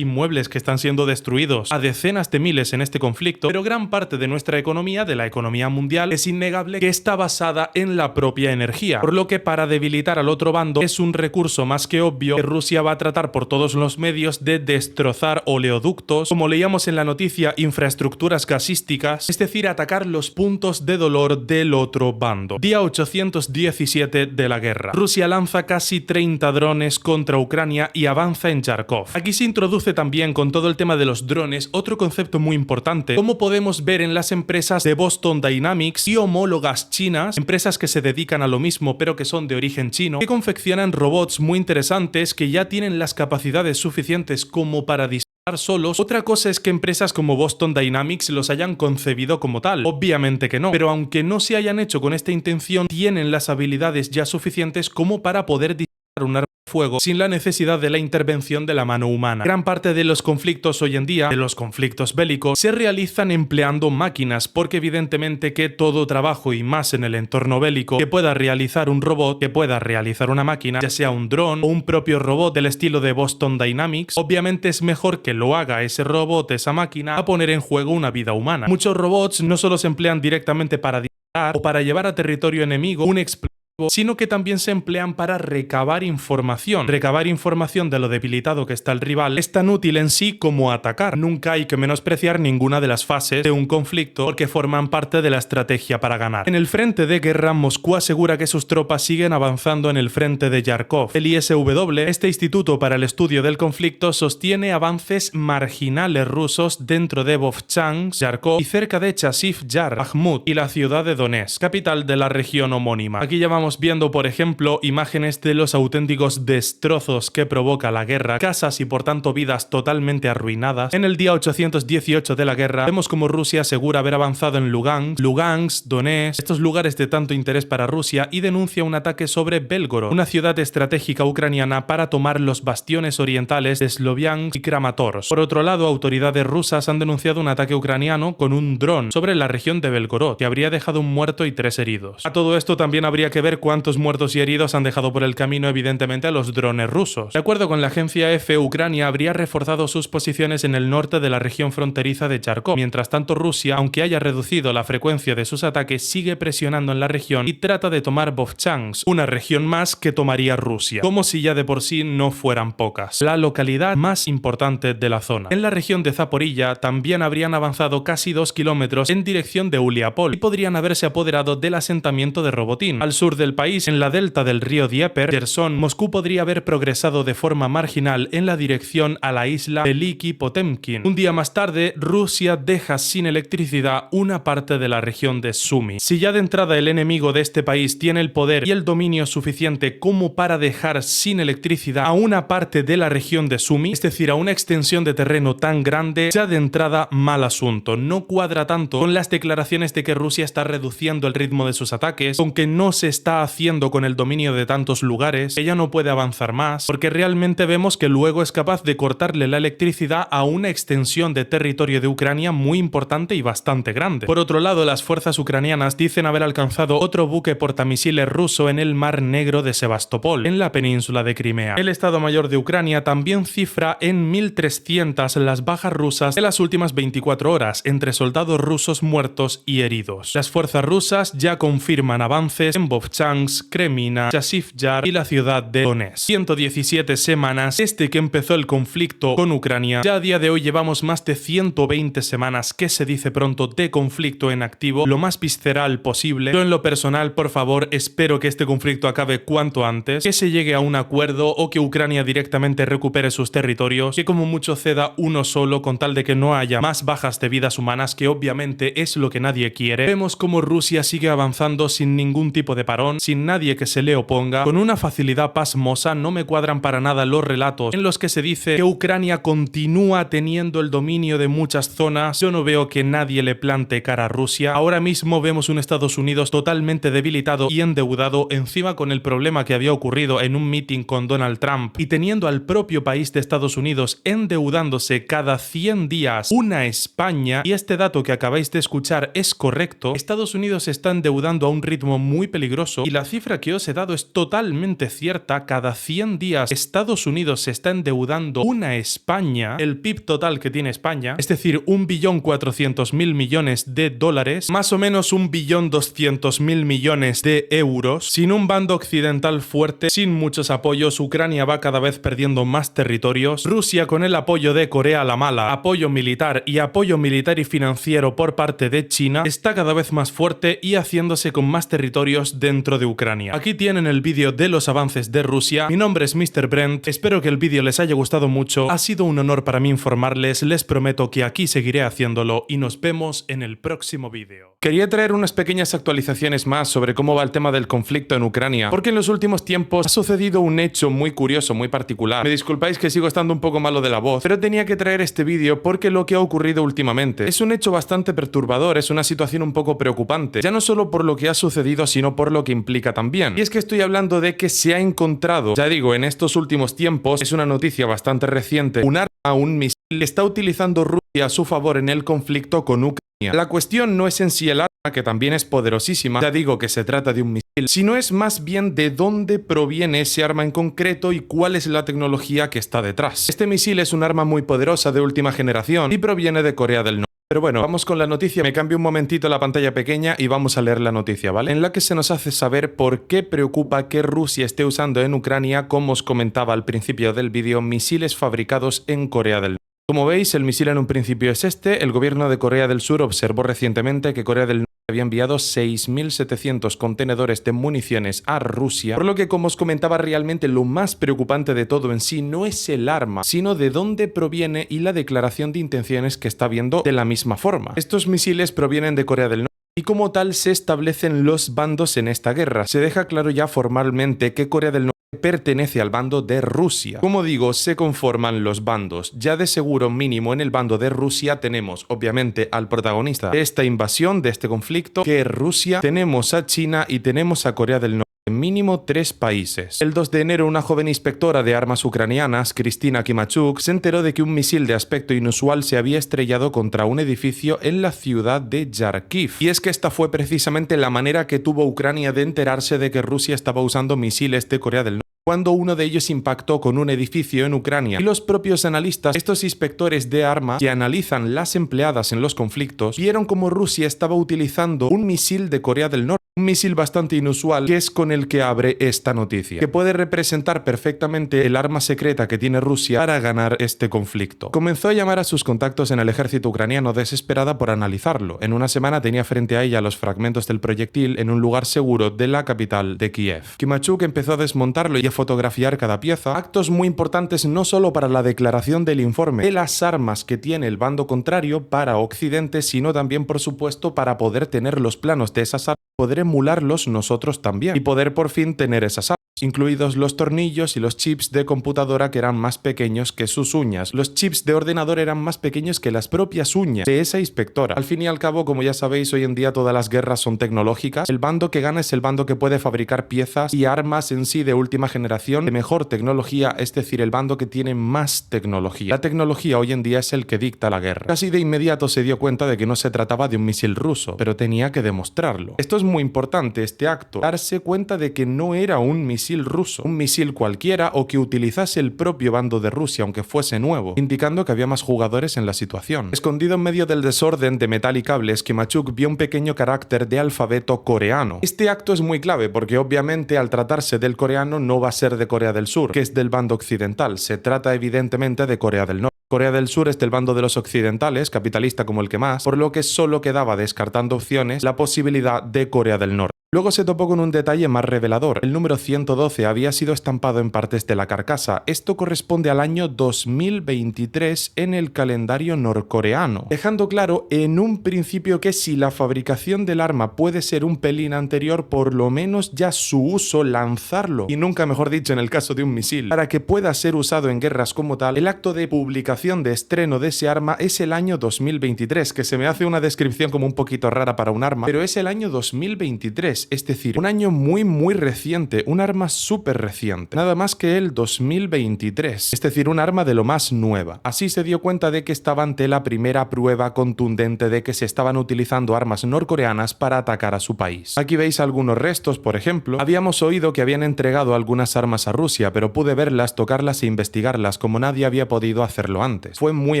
que están siendo destruidos a decenas de miles en este conflicto, pero gran parte de nuestra economía, de la economía mundial, es innegable que está basada en la propia energía, por lo que para debilitar al otro bando es un recurso más que obvio que Rusia va a tratar por todos los medios de destrozar oleoductos, como leíamos en la noticia, infraestructuras gasísticas, es decir, atacar los puntos de dolor del otro bando. Día 817 de la guerra. Rusia lanza casi 30 drones contra Ucrania y avanza en Yarkov. Aquí se introduce también, con todo el tema de los drones, otro concepto muy importante, como podemos ver en las empresas de Boston Dynamics y homólogas chinas, empresas que se dedican a lo mismo pero que son de origen chino, que confeccionan robots muy interesantes que ya tienen las capacidades suficientes como para disparar solos. Otra cosa es que empresas como Boston Dynamics los hayan concebido como tal. Obviamente que no, pero aunque no se hayan hecho con esta intención, tienen las habilidades ya suficientes como para poder disparar un arma de fuego sin la necesidad de la intervención de la mano humana. Gran parte de los conflictos hoy en día, de los conflictos bélicos, se realizan empleando máquinas, porque evidentemente que todo trabajo, y más en el entorno bélico, que pueda realizar un robot, que pueda realizar una máquina, ya sea un dron o un propio robot del estilo de Boston Dynamics, obviamente es mejor que lo haga ese robot, esa máquina, a poner en juego una vida humana. Muchos robots no solo se emplean directamente para disparar o para llevar a territorio enemigo un explosivo, sino que también se emplean para recabar información. Recabar información de lo debilitado que está el rival es tan útil en sí como atacar. Nunca hay que menospreciar ninguna de las fases de un conflicto porque forman parte de la estrategia para ganar. En el frente de guerra, Moscú asegura que sus tropas siguen avanzando en el frente de Yarkov. El ISW, este Instituto para el Estudio del Conflicto, sostiene avances marginales rusos dentro de Vovchansk, Yarkov y cerca de Chasiv Yar, Bakhmut y la ciudad de Donetsk, capital de la región homónima. Aquí llevamos viendo, por ejemplo, imágenes de los auténticos destrozos que provoca la guerra, casas y por tanto vidas totalmente arruinadas. En el día 818 de la guerra, vemos como Rusia asegura haber avanzado en Lugansk, Donetsk, estos lugares de tanto interés para Rusia, y denuncia un ataque sobre Belgorod, una ciudad estratégica ucraniana, para tomar los bastiones orientales de Sloviansk y Kramatorsk. Por otro lado, autoridades rusas han denunciado un ataque ucraniano con un dron sobre la región de Belgorod, que habría dejado un muerto y 3 heridos. A todo esto también habría que ver cuántos muertos y heridos han dejado por el camino, evidentemente, a los drones rusos. De acuerdo con la agencia EFE, Ucrania habría reforzado sus posiciones en el norte de la región fronteriza de Charkov. Mientras tanto, Rusia, aunque haya reducido la frecuencia de sus ataques, sigue presionando en la región y trata de tomar Vovchansk, una región más que tomaría Rusia, como si ya de por sí no fueran pocas, la localidad más importante de la zona. En la región de Zaporilla también habrían avanzado casi 2 kilómetros en dirección de Uliápol y podrían haberse apoderado del asentamiento de Robotín. Al sur del país, en la delta del río Dnieper, Kherson, Moscú podría haber progresado de forma marginal en la dirección a la isla Veliki Potemkin. Un día más tarde, Rusia deja sin electricidad una parte de la región de Sumy. Si ya de entrada el enemigo de este país tiene el poder y el dominio suficiente como para dejar sin electricidad a una parte de la región de Sumy, es decir, a una extensión de terreno tan grande, ya de entrada mal asunto. No cuadra tanto con las declaraciones de que Rusia está reduciendo el ritmo de sus ataques, con que no se está haciendo con el dominio de tantos lugares, que ya no puede avanzar más, porque realmente vemos que luego es capaz de cortarle la electricidad a una extensión de territorio de Ucrania muy importante y bastante grande. Por otro lado, las fuerzas ucranianas dicen haber alcanzado otro buque portamisiles ruso en el Mar Negro de Sebastopol, en la península de Crimea. El Estado Mayor de Ucrania también cifra en 1.300 las bajas rusas de las últimas 24 horas, entre soldados rusos muertos y heridos. Las fuerzas rusas ya confirman avances en Vovchansk, Kremina, Chasiv Yar y la ciudad de Donetsk. 117 semanas desde que empezó el conflicto con Ucrania. Ya a día de hoy llevamos más de 120 semanas, que se dice pronto, de conflicto en activo, lo más visceral posible. Yo en lo personal, por favor, espero que este conflicto acabe cuanto antes, que se llegue a un acuerdo o que Ucrania directamente recupere sus territorios, que como mucho ceda uno solo con tal de que no haya más bajas de vidas humanas, que obviamente es lo que nadie quiere. Vemos como Rusia sigue avanzando sin ningún tipo de parón, sin nadie que se le oponga, con una facilidad pasmosa. No me cuadran para nada los relatos en los que se dice que Ucrania continúa teniendo el dominio de muchas zonas. Yo no veo que nadie le plante cara a Rusia. Ahora mismo vemos un Estados Unidos totalmente debilitado y endeudado, encima con el problema que había ocurrido en un meeting con Donald Trump, y teniendo al propio país de Estados Unidos endeudándose cada 100 días una España. Y este dato que acabáis de escuchar es correcto. Estados Unidos se está endeudando a un ritmo muy peligroso, y la cifra que os he dado es totalmente cierta. Cada 100 días Estados Unidos se está endeudando una España, el PIB total que tiene España, es decir, 1.400.000 millones de dólares, más o menos 1.200.000 millones de euros. Sin un bando occidental fuerte, sin muchos apoyos, Ucrania va cada vez perdiendo más territorios. Rusia, con el apoyo de Corea la Mala, apoyo militar y financiero por parte de China, está cada vez más fuerte y haciéndose con más territorios dentro centro de Ucrania. Aquí tienen el vídeo de los avances de Rusia. Mi nombre es Mr. Brent, espero que el vídeo les haya gustado mucho. Ha sido un honor para mí informarles, les prometo que aquí seguiré haciéndolo y nos vemos en el próximo vídeo. Quería traer unas pequeñas actualizaciones más sobre cómo va el tema del conflicto en Ucrania, porque en los últimos tiempos ha sucedido un hecho muy curioso, muy particular. Me disculpáis que sigo estando un poco malo de la voz, pero tenía que traer este vídeo porque lo que ha ocurrido últimamente es un hecho bastante perturbador, es una situación un poco preocupante, ya no solo por lo que ha sucedido, sino por lo que implica también. Y es que estoy hablando de que se ha encontrado, ya digo, en estos últimos tiempos, es una noticia bastante reciente, un arma, un misil que está utilizando Rusia a su favor en el conflicto con Ucrania. La cuestión no es en sí el arma, que también es poderosísima, ya digo que se trata de un misil, sino es más bien de dónde proviene ese arma en concreto y cuál es la tecnología que está detrás. Este misil es un arma muy poderosa de última generación y proviene de Corea del Norte. Pero bueno, vamos con la noticia. Me cambio un momentito la pantalla pequeña y vamos a leer la noticia, ¿vale? En la que se nos hace saber por qué preocupa que Rusia esté usando en Ucrania, como os comentaba al principio del vídeo, misiles fabricados en Corea del Norte. Como veis, el misil en un principio es este. El gobierno de Corea del Sur observó recientemente que Corea del Norte había enviado 6.700 contenedores de municiones a Rusia, por lo que, como os comentaba, realmente lo más preocupante de todo en sí no es el arma, sino de dónde proviene y la declaración de intenciones que está viendo de la misma forma. Estos misiles provienen de Corea del Norte y como tal se establecen los bandos en esta guerra. Se deja claro ya formalmente que Corea del Norte pertenece al bando de Rusia. Como digo, se conforman los bandos. Ya de seguro mínimo en el bando de Rusia tenemos obviamente al protagonista de esta invasión, de este conflicto, que es Rusia, tenemos a China y tenemos a Corea del Norte. Mínimo 3 países. El 2 de enero, una joven inspectora de armas ucranianas, Kristina Kimachuk, se enteró de que un misil de aspecto inusual se había estrellado contra un edificio en la ciudad de Yarkiv. Y es que esta fue precisamente la manera que tuvo Ucrania de enterarse de que Rusia estaba usando misiles de Corea del Norte, cuando uno de ellos impactó con un edificio en Ucrania. Y los propios analistas, estos inspectores de armas que analizan las empleadas en los conflictos, vieron como Rusia estaba utilizando un misil de Corea del Norte. Un misil bastante inusual, que es con el que abre esta noticia, que puede representar perfectamente el arma secreta que tiene Rusia para ganar este conflicto. Comenzó a llamar a sus contactos en el ejército ucraniano desesperada por analizarlo. En una semana tenía frente a ella los fragmentos del proyectil en un lugar seguro de la capital de Kiev. Kimachuk empezó a desmontarlo y a fotografiar cada pieza, actos muy importantes no solo para la declaración del informe de las armas que tiene el bando contrario para Occidente, sino también, por supuesto, para poder tener los planos de esas armas, poder emularlos nosotros también y poder por fin tener esas armas, incluidos los tornillos y los chips de computadora que eran más pequeños que sus uñas. Los chips de ordenador eran más pequeños que las propias uñas de esa inspectora. Al fin y al cabo, como ya sabéis, hoy en día todas las guerras son tecnológicas. El bando que gana es el bando que puede fabricar piezas y armas en sí de última generación, de mejor tecnología, es decir, el bando que tiene más tecnología. La tecnología hoy en día es el que dicta la guerra. Casi de inmediato se dio cuenta de que no se trataba de un misil ruso, pero tenía que demostrarlo. Esto es muy importante, este acto, darse cuenta de que no era un misil ruso, un misil cualquiera o que utilizase el propio bando de Rusia, aunque fuese nuevo, indicando que había más jugadores en la situación. Escondido en medio del desorden de metal y cables, Kimachuk vio un pequeño carácter de alfabeto coreano. Este acto es muy clave porque obviamente al tratarse del coreano no va a ser de Corea del Sur, que es del bando occidental, se trata evidentemente de Corea del Norte. Corea del Sur es del bando de los occidentales, capitalista como el que más, por lo que solo quedaba, descartando opciones, la posibilidad de Corea del Norte. Luego se topó con un detalle más revelador. El número 112 había sido estampado en partes de la carcasa. Esto corresponde al año 2023 en el calendario norcoreano, dejando claro en un principio que si la fabricación del arma puede ser un pelín anterior, por lo menos ya su uso, lanzarlo, y nunca mejor dicho en el caso de un misil, para que pueda ser usado en guerras como tal, el acto de publicación de estreno de ese arma es el año 2023, que se me hace una descripción como un poquito rara para un arma, pero es el año 2023. Es decir, un año muy reciente, un arma súper reciente, nada más que el 2023, es decir, un arma de lo más nueva. Así se dio cuenta de que estaba ante la primera prueba contundente de que se estaban utilizando armas norcoreanas para atacar a su país. Aquí veis algunos restos, por ejemplo. Habíamos oído que habían entregado algunas armas a Rusia, pero pude verlas, tocarlas e investigarlas como nadie había podido hacerlo antes. Fue muy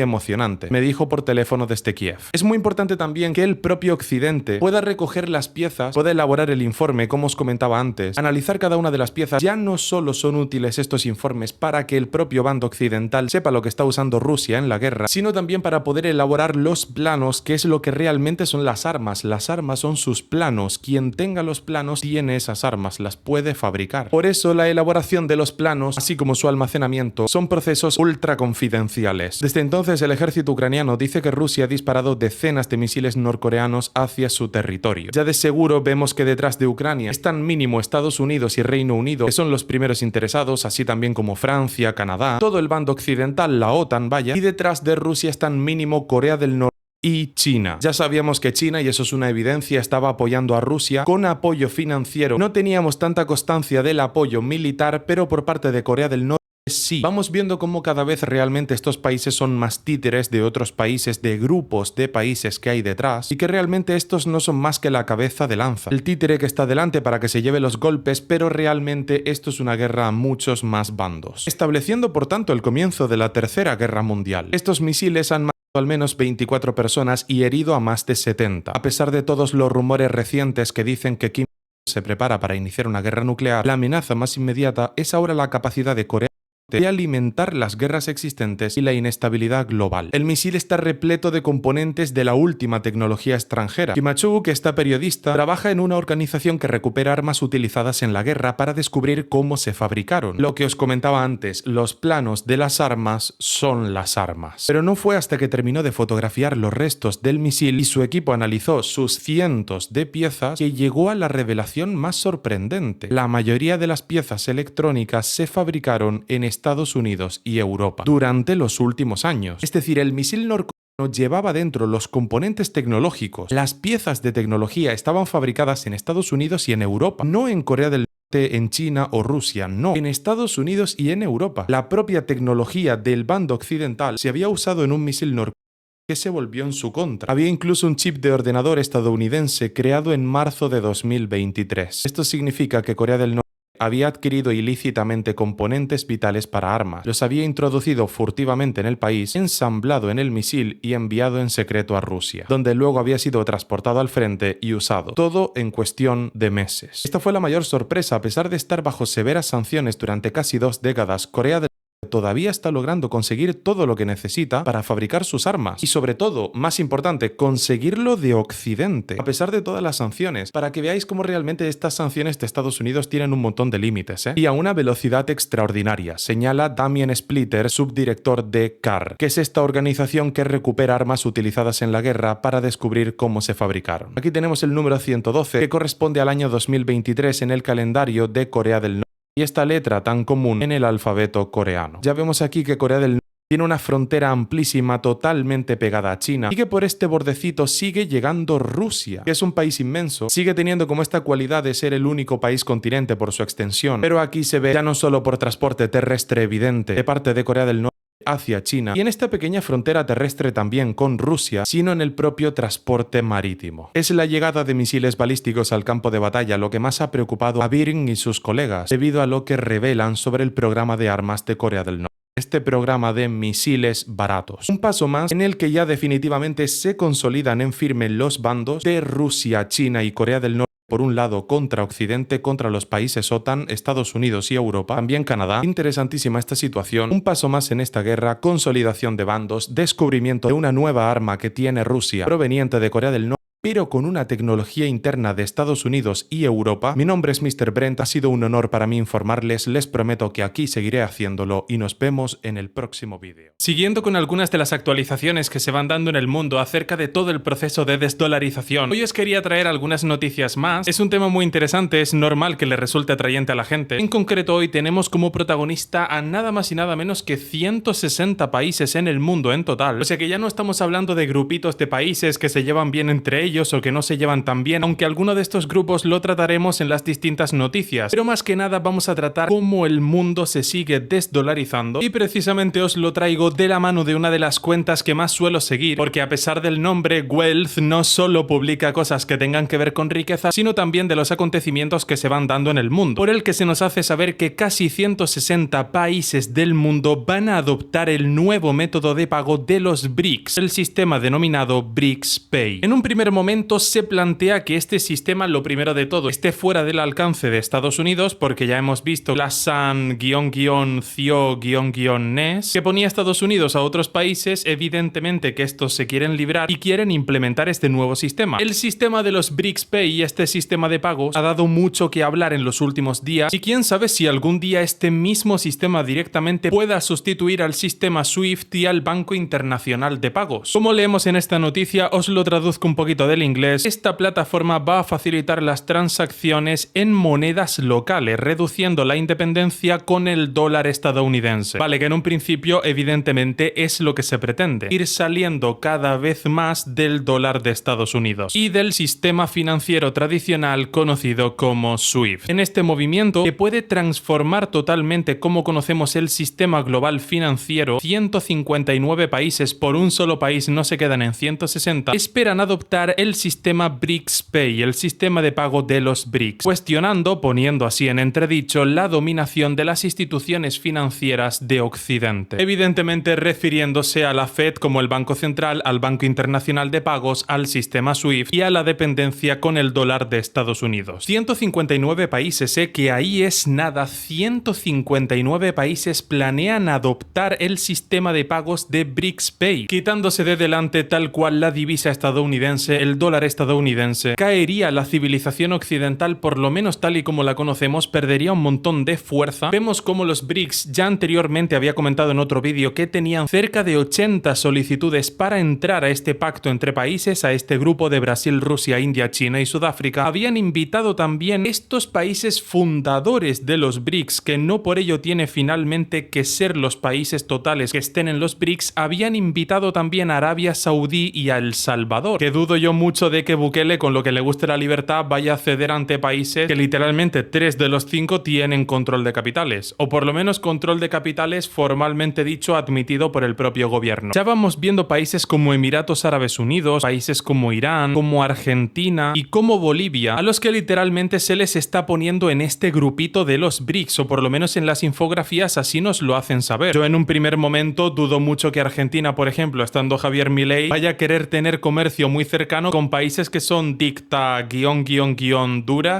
emocionante, me dijo por teléfono desde Kiev. Es muy importante también que el propio Occidente pueda recoger las piezas, pueda elaborar encontrar el informe, como os comentaba antes, analizar cada una de las piezas, ya no solo son útiles estos informes para que el propio bando occidental sepa lo que está usando Rusia en la guerra, sino también para poder elaborar los planos, que es lo que realmente son las armas. Las armas son sus planos. Quien tenga los planos tiene esas armas, las puede fabricar. Por eso la elaboración de los planos, así como su almacenamiento, son procesos ultra confidenciales. Desde entonces el ejército ucraniano dice que Rusia ha disparado decenas de misiles norcoreanos hacia su territorio. Ya de seguro vemos que detrás de Ucrania están mínimo Estados Unidos y Reino Unido, que son los primeros interesados, así también como Francia, Canadá, todo el bando occidental, la OTAN, vaya, y detrás de Rusia están mínimo Corea del Norte y China. Ya sabíamos que China, y eso es una evidencia, estaba apoyando a Rusia con apoyo financiero. No teníamos tanta constancia del apoyo militar, pero por parte de Corea del Norte sí. Vamos viendo cómo cada vez realmente estos países son más títeres de otros países, de grupos de países que hay detrás, y que realmente estos no son más que la cabeza de lanza, el títere que está delante para que se lleve los golpes, pero realmente esto es una guerra a muchos más bandos, estableciendo por tanto el comienzo de la Tercera Guerra Mundial. Estos misiles han matado al menos 24 personas y herido a más de 70. A pesar de todos los rumores recientes que dicen que Kim se prepara para iniciar una guerra nuclear, la amenaza más inmediata es ahora la capacidad de Corea de alimentar las guerras existentes y la inestabilidad global. El misil está repleto de componentes de la última tecnología extranjera. Kim Machu, que está periodista, trabaja en una organización que recupera armas utilizadas en la guerra para descubrir cómo se fabricaron. Lo que os comentaba antes, los planos de las armas son las armas. Pero no fue hasta que terminó de fotografiar los restos del misil y su equipo analizó sus cientos de piezas que llegó a la revelación más sorprendente. La mayoría de las piezas electrónicas se fabricaron en Estados Unidos y Europa durante los últimos años. Es decir, el misil norcoreano llevaba dentro los componentes tecnológicos. Las piezas de tecnología estaban fabricadas en Estados Unidos y en Europa, no en Corea del Norte, en China o Rusia, no, en Estados Unidos y en Europa. La propia tecnología del bando occidental se había usado en un misil norcoreano que se volvió en su contra. Había incluso un chip de ordenador estadounidense creado en marzo de 2023. Esto significa que Corea del Norte había adquirido ilícitamente componentes vitales para armas, los había introducido furtivamente en el país, ensamblado en el misil y enviado en secreto a Rusia, donde luego había sido transportado al frente y usado, todo en cuestión de meses. Esta fue la mayor sorpresa. A pesar de estar bajo severas sanciones durante casi 2 décadas, Corea del todavía está logrando conseguir todo lo que necesita para fabricar sus armas y, sobre todo, más importante, conseguirlo de Occidente, a pesar de todas las sanciones, para que veáis cómo realmente estas sanciones de Estados Unidos tienen un montón de límites, y a una velocidad extraordinaria, señala Damien Splitter, subdirector de CAR, que es esta organización que recupera armas utilizadas en la guerra para descubrir cómo se fabricaron. Aquí tenemos el número 112, que corresponde al año 2023 en el calendario de Corea del Norte, y esta letra tan común en el alfabeto coreano. Ya vemos aquí que Corea del Norte tiene una frontera amplísima totalmente pegada a China y que por este bordecito sigue llegando Rusia, que es un país inmenso, sigue teniendo como esta cualidad de ser el único país continente por su extensión, pero aquí se ve ya no solo por transporte terrestre evidente de parte de Corea del Norte hacia China y en esta pequeña frontera terrestre también con Rusia, sino en el propio transporte marítimo. Es la llegada de misiles balísticos al campo de batalla lo que más ha preocupado a Biden y sus colegas, debido a lo que revelan sobre el programa de armas de Corea del Norte. Este programa de misiles baratos. Un paso más en el que ya definitivamente se consolidan en firme los bandos de Rusia, China y Corea del Norte. Por un lado, contra Occidente, contra los países OTAN, Estados Unidos y Europa, también Canadá. Interesantísima esta situación. Un paso más en esta guerra, consolidación de bandos, descubrimiento de una nueva arma que tiene Rusia, proveniente de Corea del Norte, pero con una tecnología interna de Estados Unidos y Europa. Mi nombre es Mr. Brent, ha sido un honor para mí informarles, les prometo que aquí seguiré haciéndolo y nos vemos en el próximo vídeo. Siguiendo con algunas de las actualizaciones que se van dando en el mundo acerca de todo el proceso de desdolarización, hoy os quería traer algunas noticias más. Es un tema muy interesante, es normal que le resulte atrayente a la gente. En concreto hoy tenemos como protagonista a nada más y nada menos que 160 países en el mundo en total, o sea que ya no estamos hablando de grupitos de países que se llevan bien entre ellos o que no se llevan tan bien, aunque alguno de estos grupos lo trataremos en las distintas noticias, pero más que nada vamos a tratar cómo el mundo se sigue desdolarizando y precisamente os lo traigo de la mano de una de las cuentas que más suelo seguir, porque a pesar del nombre, Wealth no solo publica cosas que tengan que ver con riqueza, sino también de los acontecimientos que se van dando en el mundo, por el que se nos hace saber que casi 160 países del mundo van a adoptar el nuevo método de pago de los BRICS, el sistema denominado BRICS Pay. En un primer momento momento se plantea que este sistema, lo primero de todo, esté fuera del alcance de Estados Unidos, porque ya hemos visto la San-CIO-NES que ponía a Estados Unidos a otros países, evidentemente que estos se quieren librar y quieren implementar este nuevo sistema. El sistema de los BRICS Pay y este sistema de pagos ha dado mucho que hablar en los últimos días y quién sabe si algún día este mismo sistema directamente pueda sustituir al sistema SWIFT y al Banco Internacional de Pagos. Como leemos en esta noticia, os lo traduzco un poquito del inglés, esta plataforma va a facilitar las transacciones en monedas locales, reduciendo la independencia con el dólar estadounidense. Vale, que en un principio evidentemente es lo que se pretende, ir saliendo cada vez más del dólar de Estados Unidos y del sistema financiero tradicional conocido como SWIFT. En este movimiento, que puede transformar totalmente cómo conocemos el sistema global financiero, 159 países por un solo país no se quedan en 160, esperan adoptar el sistema BRICS Pay, el sistema de pago de los BRICS, cuestionando, poniendo así en entredicho, la dominación de las instituciones financieras de Occidente. Evidentemente refiriéndose a la Fed como el Banco Central, al Banco Internacional de Pagos, al sistema SWIFT y a la dependencia con el dólar de Estados Unidos. 159 países, que ahí es nada, 159 países planean adoptar el sistema de pagos de BRICS Pay, quitándose de delante tal cual la divisa estadounidense, el dólar estadounidense. Caería la civilización occidental, por lo menos tal y como la conocemos, perdería un montón de fuerza. Vemos como los BRICS, ya anteriormente había comentado en otro vídeo que tenían cerca de 80 solicitudes para entrar a este pacto entre países, a este grupo de Brasil, Rusia, India, China y Sudáfrica. Habían invitado también estos países fundadores de los BRICS, que no por ello tiene finalmente que ser los países totales que estén en los BRICS, habían invitado también a Arabia Saudí y a El Salvador, que dudo yo mucho de que Bukele, con lo que le guste la libertad, vaya a ceder ante países que literalmente 3 de los 5 tienen control de capitales, o por lo menos control de capitales formalmente dicho admitido por el propio gobierno. Ya vamos viendo países como Emiratos Árabes Unidos, países como Irán, como Argentina y como Bolivia, a los que literalmente se les está poniendo en este grupito de los BRICS, o por lo menos en las infografías así nos lo hacen saber. Yo en un primer momento dudo mucho que Argentina, por ejemplo, estando Javier Milei, vaya a querer tener comercio muy cercano con países que son dicta-duras,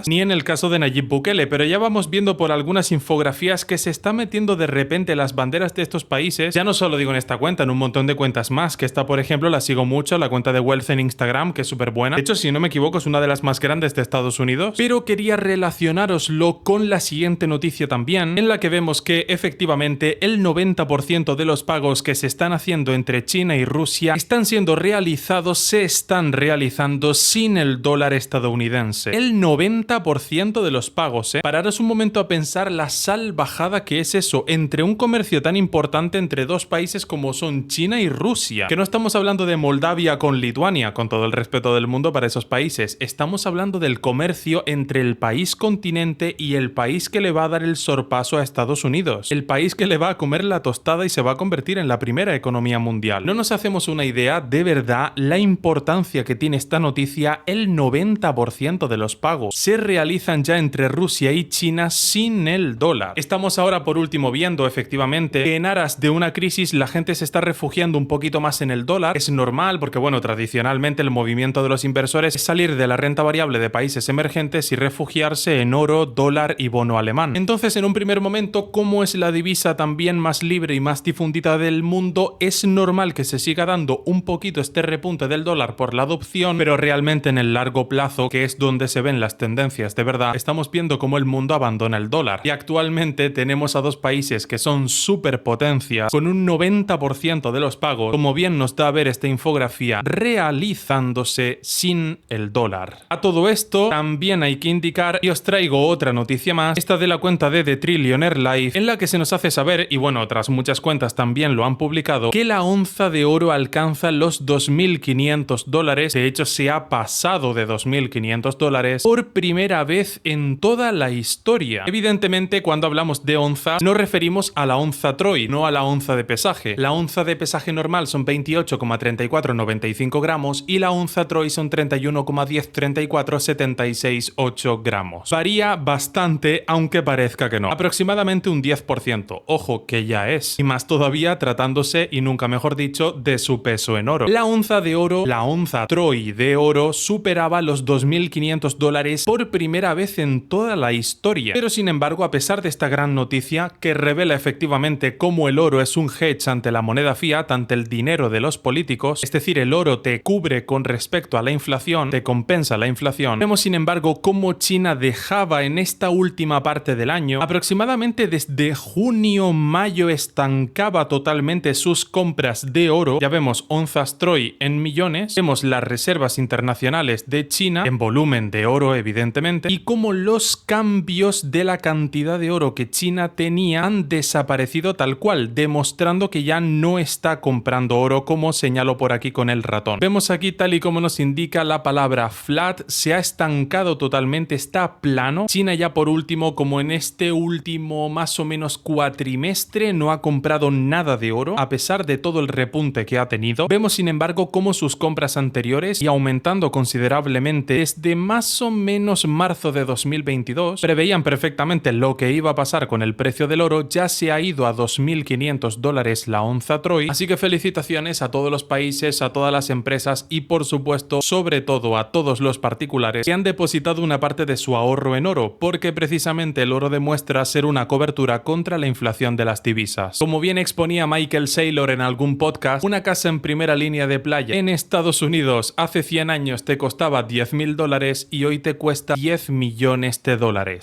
ni en el caso de Nayib Bukele, pero ya vamos viendo por algunas infografías que se está metiendo de repente las banderas de estos países, ya no solo digo en esta cuenta, en un montón de cuentas más, que esta por ejemplo la sigo mucho, la cuenta de Wealth en Instagram, que es súper buena. De hecho, si no me equivoco, es una de las más grandes de Estados Unidos, pero quería relacionároslo con la siguiente noticia también, en la que vemos que efectivamente el 90% de los pagos que se están haciendo entre China y Rusia están siendo realizados, se están realizando sin el dólar estadounidense. El 90% de los pagos, Pararos un momento a pensar la salvajada que es eso, entre un comercio tan importante entre dos países como son China y Rusia, que no estamos hablando de Moldavia con Lituania, con todo el respeto del mundo para esos países, estamos hablando del comercio entre el país continente y el país que le va a dar el sorpaso a Estados Unidos, el país que le va a comer la tostada y se va a convertir en la primera economía mundial. No nos hacemos una idea de verdad la importancia que tiene esta noticia. El 90% de los pagos se realizan ya entre Rusia y China sin el dólar. Estamos ahora por último viendo efectivamente que en aras de una crisis la gente se está refugiando un poquito más en el dólar. Es normal porque bueno, tradicionalmente el movimiento de los inversores es salir de la renta variable de países emergentes y refugiarse en oro, dólar y bono alemán. Entonces, en un primer momento, como es la divisa también más libre y más difundida del mundo, es normal que se siga dando un poquito este repunte del dólar por la adopción, pero realmente en el largo plazo, que es donde se ven las tendencias de verdad, estamos viendo cómo el mundo abandona el dólar. Y actualmente tenemos a dos países que son superpotencias, con un 90% de los pagos, como bien nos da a ver esta infografía, realizándose sin el dólar. A todo esto, también hay que indicar, y os traigo otra noticia más, esta de la cuenta de The Trillionaire Life, en la que se nos hace saber, y bueno, otras muchas cuentas también lo han publicado, que la onza de oro alcanza los $2.500, de hecho se ha pasado de $2.500 por primera vez en toda la historia. Evidentemente, cuando hablamos de onzas, nos referimos a la onza Troy, no a la onza de pesaje. La onza de pesaje normal son 28,3495 gramos y la onza Troy son 31,103476,8 gramos. Varía bastante, aunque parezca que no. Aproximadamente un 10%. Ojo, que ya es. Y más todavía tratándose, y nunca mejor dicho, de su peso en oro. La onza de oro, la onza Troy, troy de oro superaba los $2.500 por primera vez en toda la historia. Pero sin embargo, a pesar de esta gran noticia, que revela efectivamente cómo el oro es un hedge ante la moneda fiat, ante el dinero de los políticos, es decir, el oro te cubre con respecto a la inflación, te compensa la inflación, vemos sin embargo cómo China dejaba en esta última parte del año, aproximadamente desde junio-mayo, estancaba totalmente sus compras de oro. Ya vemos onzas troy en millones, vemos las reservas internacionales de China en volumen de oro evidentemente, y cómo los cambios de la cantidad de oro que China tenía han desaparecido tal cual, demostrando que ya no está comprando oro, como señalo por aquí con el ratón. Vemos aquí, tal y como nos indica la palabra flat, se ha estancado totalmente, está plano. China ya por último, como en este último más o menos cuatrimestre, no ha comprado nada de oro, a pesar de todo el repunte que ha tenido. Vemos sin embargo cómo sus compras anteriores, y aumentando considerablemente desde más o menos marzo de 2022, preveían perfectamente lo que iba a pasar con el precio del oro. Ya se ha ido a $2.500 la onza troy, así que felicitaciones a todos los países, a todas las empresas y por supuesto, sobre todo a todos los particulares que han depositado una parte de su ahorro en oro, porque precisamente el oro demuestra ser una cobertura contra la inflación de las divisas. Como bien exponía Michael Saylor en algún podcast, una casa en primera línea de playa en Estados Unidos hace 100 años te costaba $10.000 y hoy te cuesta $10 millones.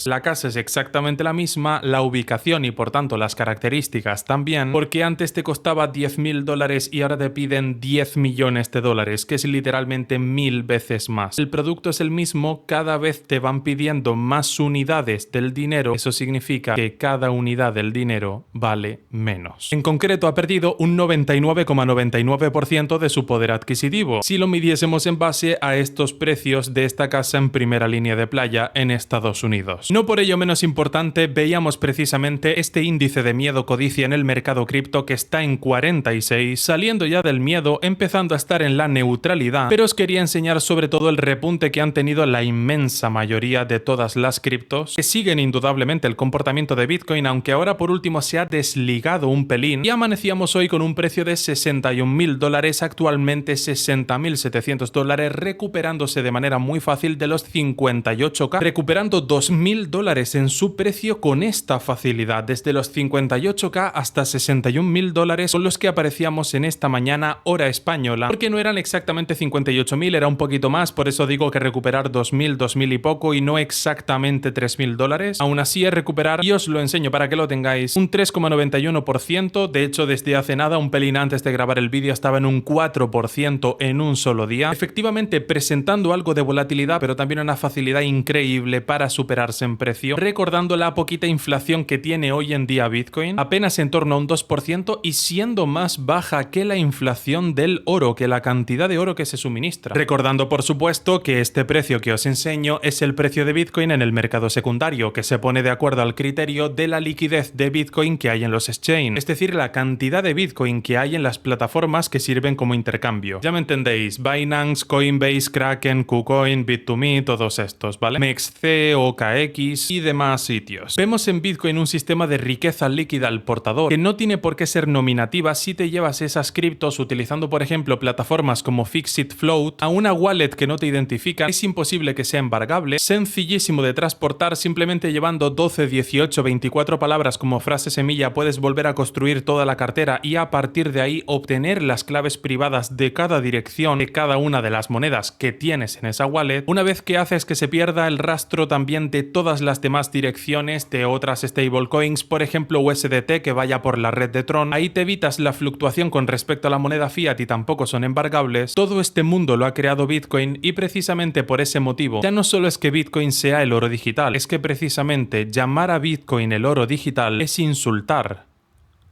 La casa es exactamente la misma, la ubicación y por tanto las características también, porque antes te costaba $10.000 y ahora te piden $10 millones, que es literalmente 1000 veces más. El producto es el mismo, cada vez te van pidiendo más unidades del dinero, eso significa que cada unidad del dinero vale menos. En concreto, ha perdido un 99,99% de su poder adquisitivo, si lo midiésemos en base a estos precios de esta casa en primera línea de playa en Estados Unidos. No por ello menos importante, veíamos precisamente este índice de miedo-codicia en el mercado cripto que está en 46, saliendo ya del miedo, empezando a estar en la neutralidad, pero os quería enseñar sobre todo el repunte que han tenido la inmensa mayoría de todas las criptos, que siguen indudablemente el comportamiento de Bitcoin, aunque ahora por último se ha desligado un pelín y amanecíamos hoy con un precio de $61.000, actualmente $60.700, recuperándose de manera muy fácil de los 58k, recuperando $2.000 en su precio con esta facilidad. Desde los 58k hasta $61.000 son los que aparecíamos en esta mañana hora española, porque no eran exactamente 58.000, era un poquito más, por eso digo que recuperar 2.000 y poco y no exactamente $3.000. Aún así es recuperar, y os lo enseño para que lo tengáis, un 3,91%, de hecho desde hace nada, un pelín antes de grabar el vídeo, estaba en un 4% en un solo día, efectivamente presentando algo de volatilidad, pero también una facilidad increíble para superarse en precio, recordando la poquita inflación que tiene hoy en día Bitcoin, apenas en torno a un 2% y siendo más baja que la inflación del oro, que la cantidad de oro que se suministra. Recordando por supuesto que este precio que os enseño es el precio de Bitcoin en el mercado secundario, que se pone de acuerdo al criterio de la liquidez de Bitcoin que hay en los exchanges, es decir, la cantidad de Bitcoin que hay en las plataformas que sirven como intercambio. Ya me entendéis, Binance, Coinbase, Kraken, KuCoin, Bit2Me, todos estos, ¿vale? MEXC, OKX y demás sitios. Vemos en Bitcoin un sistema de riqueza líquida al portador, que no tiene por qué ser nominativa si te llevas esas criptos utilizando, por ejemplo, plataformas como Fixit Float a una wallet que no te identifica. Es imposible que sea embargable, sencillísimo de transportar, simplemente llevando 12, 18, 24 palabras como frase semilla puedes volver a construir toda la cartera y a partir de ahí obtener las claves privadas de cada dirección de cada una de las monedas que tienes en esa wallet. Una vez que haces que se pierda el rastro también de todas las demás direcciones de otras stablecoins, por ejemplo USDT, que vaya por la red de Tron, ahí te evitas la fluctuación con respecto a la moneda fiat y tampoco son embargables. Todo este mundo lo ha creado Bitcoin y precisamente por ese motivo ya no solo es que Bitcoin sea el oro digital, es que precisamente llamar a Bitcoin el oro digital es insultar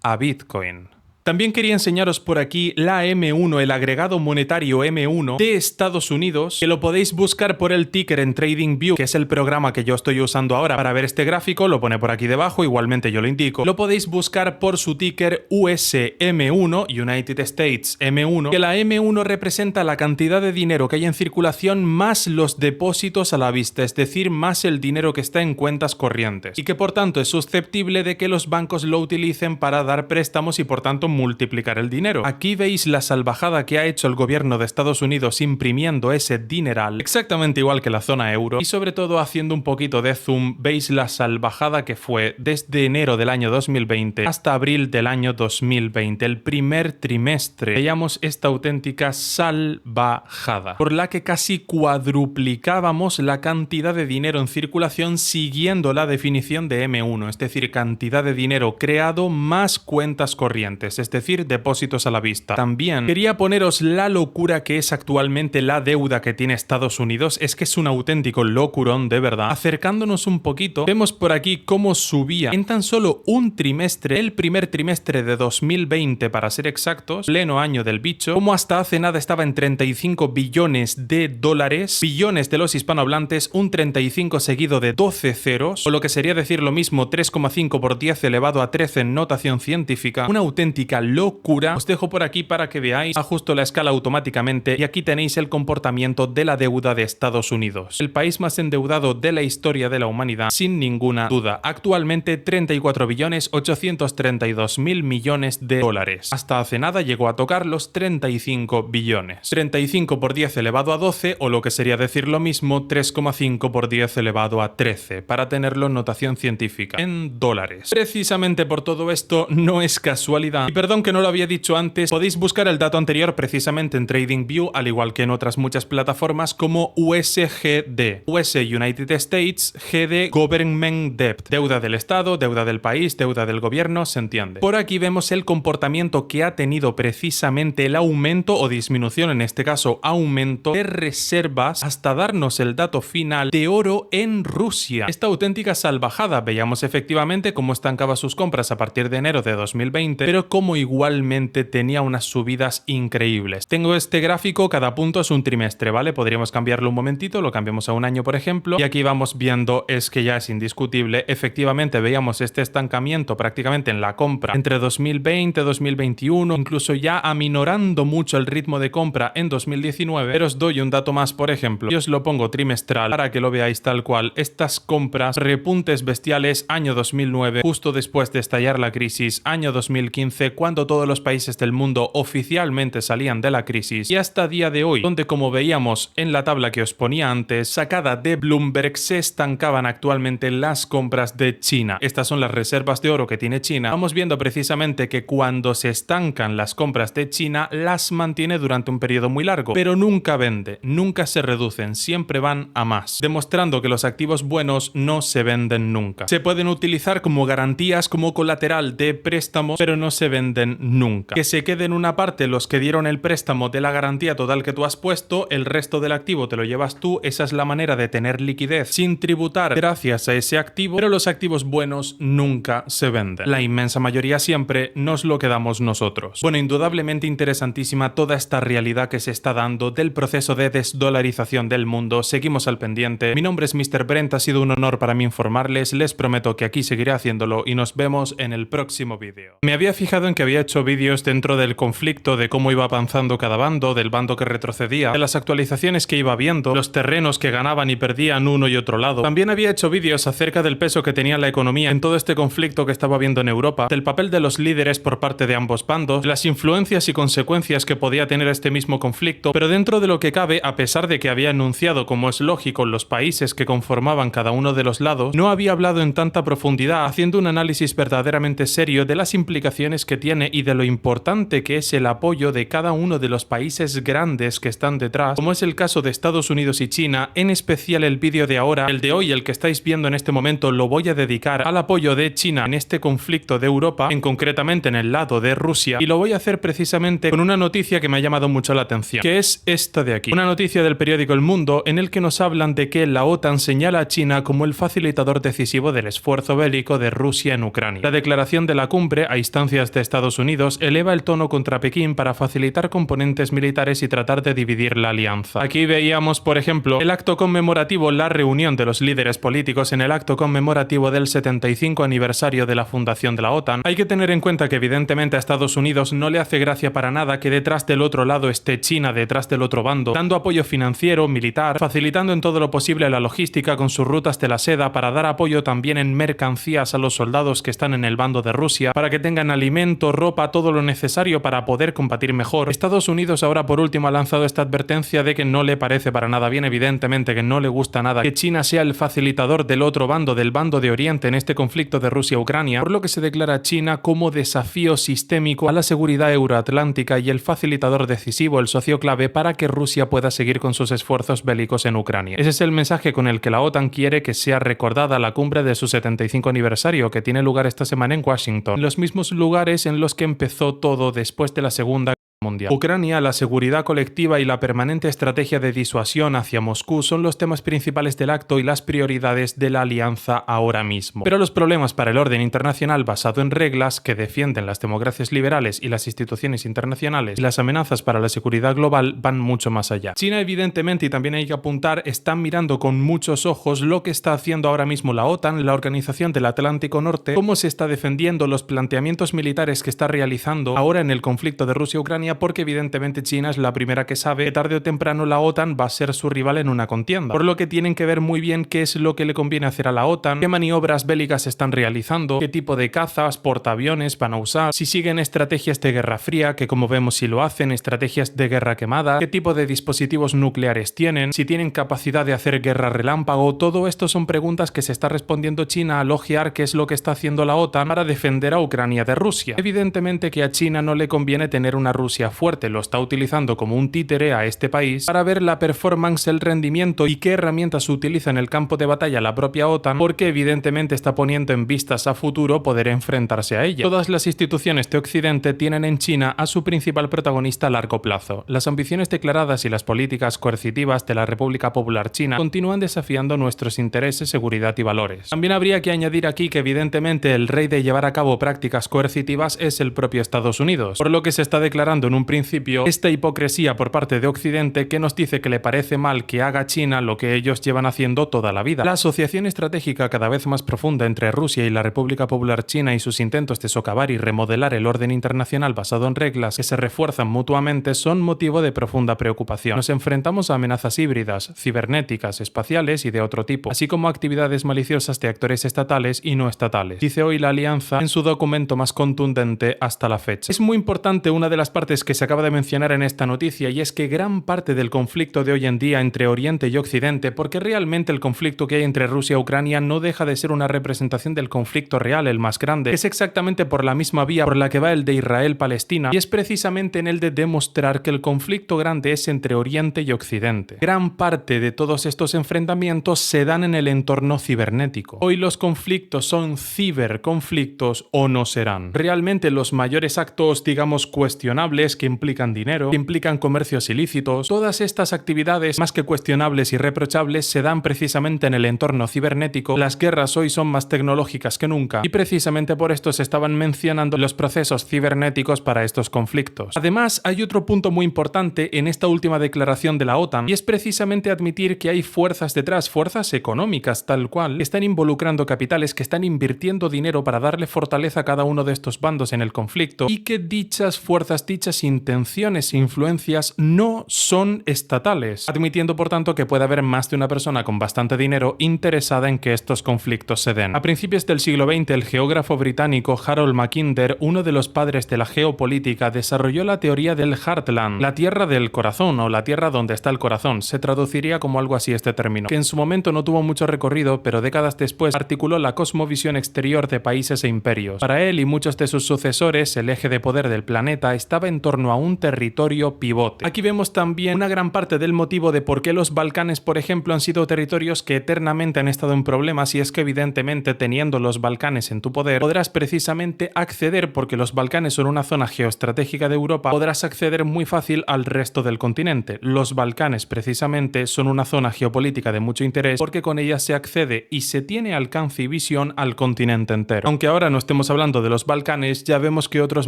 a Bitcoin. También quería enseñaros por aquí la M1, el agregado monetario M1 de Estados Unidos, que lo podéis buscar por el ticker en TradingView, que es el programa que yo estoy usando ahora para ver este gráfico, lo pone por aquí debajo, igualmente yo lo indico. Lo podéis buscar por su ticker USM1, United States M1, que la M1 representa la cantidad de dinero que hay en circulación más los depósitos a la vista, es decir, más el dinero que está en cuentas corrientes, y que por tanto es susceptible de que los bancos lo utilicen para dar préstamos y por tanto multiplicar el dinero. Aquí veis la salvajada que ha hecho el gobierno de Estados Unidos imprimiendo ese dineral, exactamente igual que la zona euro, y sobre todo haciendo un poquito de zoom, veis la salvajada que fue desde enero del año 2020 hasta abril del año 2020, el primer trimestre. Veíamos esta auténtica salvajada, por la que casi cuadruplicábamos la cantidad de dinero en circulación siguiendo la definición de M1, es decir, cantidad de dinero creado más cuentas corrientes, es decir, depósitos a la vista. También quería poneros la locura que es actualmente la deuda que tiene Estados Unidos, es que es un auténtico locurón de verdad. Acercándonos un poquito, vemos por aquí cómo subía en tan solo un trimestre, el primer trimestre de 2020 para ser exactos, pleno año del bicho, como hasta hace nada estaba en 35 billones de dólares, billones de los hispanohablantes, un 35 seguido de 12 ceros, o lo que sería decir lo mismo, 3,5 por 10 elevado a 13 en notación científica, una auténtica locura. Os dejo por aquí para que veáis, ajusto la escala automáticamente y aquí tenéis el comportamiento de la deuda de Estados Unidos, el país más endeudado de la historia de la humanidad, sin ninguna duda. Actualmente 34 billones 832 mil millones de dólares. Hasta hace nada llegó a tocar los 35 billones. 35 por 10 elevado a 12, o lo que sería decir lo mismo, 3,5 por 10 elevado a 13, para tenerlo en notación científica, en dólares. Precisamente por todo esto, no es casualidad, y perdón que no lo había dicho antes, podéis buscar el dato anterior precisamente en TradingView, al igual que en otras muchas plataformas como USGD, US United States, GD Government Debt, deuda del Estado, deuda del país, deuda del gobierno, se entiende. Por aquí vemos el comportamiento que ha tenido precisamente el aumento o disminución, en este caso aumento, de reservas hasta darnos el dato final de oro en Rusia. Esta auténtica salvajada, veíamos efectivamente cómo estancaba sus compras a partir de enero de 2020, pero como igualmente tenía unas subidas increíbles. Tengo este gráfico, cada punto es un trimestre, ¿vale? Podríamos cambiarlo un momentito, lo cambiamos a un año por ejemplo, y aquí vamos viendo, es que ya es indiscutible, efectivamente veíamos este estancamiento prácticamente en la compra entre 2020, 2021, incluso ya aminorando mucho el ritmo de compra en 2019, pero os doy un dato más, por ejemplo, y os lo pongo trimestral para que lo veáis tal cual. Estas compras, repuntes bestiales, año 2009, justo después de estallar la crisis, año 2015, cuando todos los países del mundo oficialmente salían de la crisis, y hasta día de hoy, donde como veíamos en la tabla que os ponía antes, sacada de Bloomberg, se estancaban actualmente las compras de China. Estas son las reservas de oro que tiene China. Vamos viendo precisamente que cuando se estancan las compras de China, las mantiene durante un periodo muy largo, pero nunca vende, nunca se reducen, siempre van a más, demostrando que los activos buenos no se venden nunca. Se pueden utilizar como garantías, como colateral de préstamos, pero no se venden nunca. Que se queden una parte los que dieron el préstamo de la garantía total que tú has puesto, el resto del activo te lo llevas tú. Esa es la manera de tener liquidez sin tributar gracias a ese activo, pero los activos buenos nunca se venden. La inmensa mayoría siempre nos lo quedamos nosotros. Bueno, indudablemente interesantísima toda esta realidad que se está dando del proceso de desdolarización del mundo. Seguimos al pendiente. Mi nombre es Mr. Brent, ha sido un honor para mí informarles. Les prometo que aquí seguiré haciéndolo y nos vemos en el próximo vídeo. Me había fijado en que había hecho vídeos dentro del conflicto de cómo iba avanzando cada bando, del bando que retrocedía, de las actualizaciones que iba viendo, los terrenos que ganaban y perdían uno y otro lado. También había hecho vídeos acerca del peso que tenía la economía en todo este conflicto que estaba viendo en Europa, del papel de los líderes por parte de ambos bandos, de las influencias y consecuencias que podía tener este mismo conflicto, pero dentro de lo que cabe, a pesar de que había enunciado, como es lógico, los países que conformaban cada uno de los lados, no había hablado en tanta profundidad, haciendo un análisis verdaderamente serio de las implicaciones que tiene y de lo importante que es el apoyo de cada uno de los países grandes que están detrás, como es el caso de Estados Unidos y China. En especial el vídeo de ahora, el de hoy, el que estáis viendo en este momento, lo voy a dedicar al apoyo de China en este conflicto de Europa, en concretamente en el lado de Rusia, y lo voy a hacer precisamente con una noticia que me ha llamado mucho la atención, que es esta de aquí. Una noticia del periódico El Mundo en el que nos hablan de que la OTAN señala a China como el facilitador decisivo del esfuerzo bélico de Rusia en Ucrania. La declaración de la cumbre, a instancias de Estados Unidos, eleva el tono contra Pekín para facilitar componentes militares y tratar de dividir la alianza. Aquí veíamos, por ejemplo, el acto conmemorativo, la reunión de los líderes políticos en el acto conmemorativo del 75 aniversario de la fundación de la OTAN. Hay que tener en cuenta que evidentemente a Estados Unidos no le hace gracia para nada que detrás del otro lado esté China, detrás del otro bando, dando apoyo financiero, militar, facilitando en todo lo posible la logística con sus rutas de la seda para dar apoyo también en mercancías a los soldados que están en el bando de Rusia, para que tengan alimento, armamento, ropa, todo lo necesario para poder combatir mejor. Estados Unidos ahora por último ha lanzado esta advertencia de que no le parece para nada bien, evidentemente que no le gusta nada que China sea el facilitador del otro bando, del bando de Oriente en este conflicto de Rusia-Ucrania, por lo que se declara a China como desafío sistémico a la seguridad euroatlántica y el facilitador decisivo, el socio clave para que Rusia pueda seguir con sus esfuerzos bélicos en Ucrania. Ese es el mensaje con el que la OTAN quiere que sea recordada la cumbre de su 75 aniversario, que tiene lugar esta semana en Washington, en los mismos lugares en los que empezó todo después de la Segunda Guerra Mundial. Ucrania, la seguridad colectiva y la permanente estrategia de disuasión hacia Moscú son los temas principales del acto y las prioridades de la alianza ahora mismo. Pero los problemas para el orden internacional basado en reglas que defienden las democracias liberales y las instituciones internacionales y las amenazas para la seguridad global van mucho más allá. China, evidentemente, y también hay que apuntar, están mirando con muchos ojos lo que está haciendo ahora mismo la OTAN, la Organización del Atlántico Norte, cómo se está defendiendo, los planteamientos militares que está realizando ahora en el conflicto de Rusia-Ucrania, porque evidentemente China es la primera que sabe que tarde o temprano la OTAN va a ser su rival en una contienda, por lo que tienen que ver muy bien qué es lo que le conviene hacer a la OTAN, qué maniobras bélicas están realizando, qué tipo de cazas, portaaviones van a usar, si siguen estrategias de guerra fría, que como vemos si lo hacen, estrategias de guerra quemada, qué tipo de dispositivos nucleares tienen, si tienen capacidad de hacer guerra relámpago. Todo esto son preguntas que se está respondiendo China al ojear qué es lo que está haciendo la OTAN para defender a Ucrania de Rusia. Evidentemente que a China no le conviene tener una Rusia fuerte, lo está utilizando como un títere a este país para ver la performance, el rendimiento y qué herramientas utiliza en el campo de batalla la propia OTAN, porque evidentemente está poniendo en vistas a futuro poder enfrentarse a ella. Todas las instituciones de Occidente tienen en China a su principal protagonista a largo plazo. Las ambiciones declaradas y las políticas coercitivas de la República Popular China continúan desafiando nuestros intereses, seguridad y valores. También habría que añadir aquí que evidentemente el rey de llevar a cabo prácticas coercitivas es el propio Estados Unidos, por lo que se está declarando en un principio esta hipocresía por parte de Occidente que nos dice que le parece mal que haga China lo que ellos llevan haciendo toda la vida. La asociación estratégica cada vez más profunda entre Rusia y la República Popular China y sus intentos de socavar y remodelar el orden internacional basado en reglas que se refuerzan mutuamente son motivo de profunda preocupación. Nos enfrentamos a amenazas híbridas, cibernéticas, espaciales y de otro tipo, así como actividades maliciosas de actores estatales y no estatales, dice hoy la Alianza en su documento más contundente hasta la fecha. Es muy importante una de las partes que se acaba de mencionar en esta noticia, y es que gran parte del conflicto de hoy en día entre Oriente y Occidente, porque realmente el conflicto que hay entre Rusia y Ucrania no deja de ser una representación del conflicto real, el más grande, que es exactamente por la misma vía por la que va el de Israel-Palestina, y es precisamente en el de demostrar que el conflicto grande es entre Oriente y Occidente. Gran parte de todos estos enfrentamientos se dan en el entorno cibernético. Hoy los conflictos son ciberconflictos o no serán. Realmente los mayores actos, digamos, cuestionables que implican dinero, que implican comercios ilícitos, todas estas actividades más que cuestionables y reprochables se dan precisamente en el entorno cibernético. Las guerras hoy son más tecnológicas que nunca y precisamente por esto se estaban mencionando los procesos cibernéticos para estos conflictos. Además, hay otro punto muy importante en esta última declaración de la OTAN, y es precisamente admitir que hay fuerzas detrás, fuerzas económicas tal cual, que están involucrando capitales, que están invirtiendo dinero para darle fortaleza a cada uno de estos bandos en el conflicto, y que dichas fuerzas, dichas intenciones e influencias no son estatales, admitiendo por tanto que puede haber más de una persona con bastante dinero interesada en que estos conflictos se den. A principios del siglo XX, el geógrafo británico Harold Mackinder, uno de los padres de la geopolítica, desarrolló la teoría del Heartland, la tierra del corazón o la tierra donde está el corazón. Se traduciría como algo así este término, que en su momento no tuvo mucho recorrido, pero décadas después articuló la cosmovisión exterior de países e imperios. Para él y muchos de sus sucesores, el eje de poder del planeta estaba en torno a un territorio pivote. Aquí vemos también una gran parte del motivo de por qué los Balcanes, por ejemplo, han sido territorios que eternamente han estado en problemas, y es que evidentemente teniendo los Balcanes en tu poder podrás precisamente acceder, porque los Balcanes son una zona geoestratégica de Europa, podrás acceder muy fácil al resto del continente. Los Balcanes precisamente son una zona geopolítica de mucho interés porque con ella se accede y se tiene alcance y visión al continente entero. Aunque ahora no estemos hablando de los Balcanes, ya vemos que otros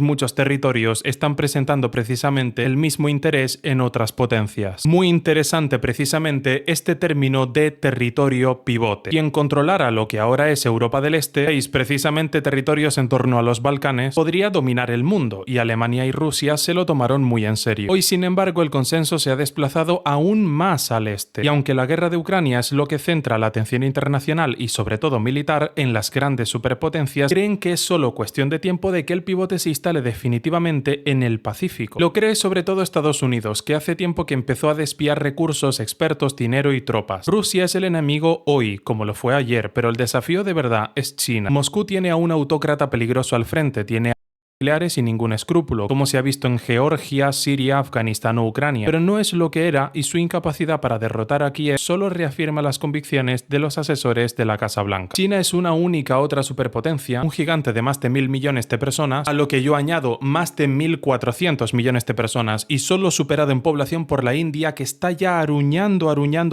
muchos territorios están presentes representando precisamente el mismo interés en otras potencias. Muy interesante precisamente este término de territorio pivote. Quien controlara lo que ahora es Europa del Este, y precisamente territorios en torno a los Balcanes, podría dominar el mundo, y Alemania y Rusia se lo tomaron muy en serio. Hoy, sin embargo, el consenso se ha desplazado aún más al este, y aunque la guerra de Ucrania es lo que centra la atención internacional y sobre todo militar en las grandes superpotencias, creen que es solo cuestión de tiempo de que el pivote se instale definitivamente en el Pacífico. Lo cree sobre todo Estados Unidos, que hace tiempo que empezó a despiar recursos, expertos, dinero y tropas. Rusia es el enemigo hoy, como lo fue ayer, pero el desafío de verdad es China. Moscú tiene a un autócrata peligroso al frente, tiene nucleares sin ningún escrúpulo, como se ha visto en Georgia, Siria, Afganistán o Ucrania, pero no es lo que era, y su incapacidad para derrotar a Kiev solo reafirma las convicciones de los asesores de la Casa Blanca. China es una única otra superpotencia, un gigante de más de 1.000 millones de personas, a lo que yo añado más de 1.400 millones de personas, y solo superado en población por la India, que está ya aruñando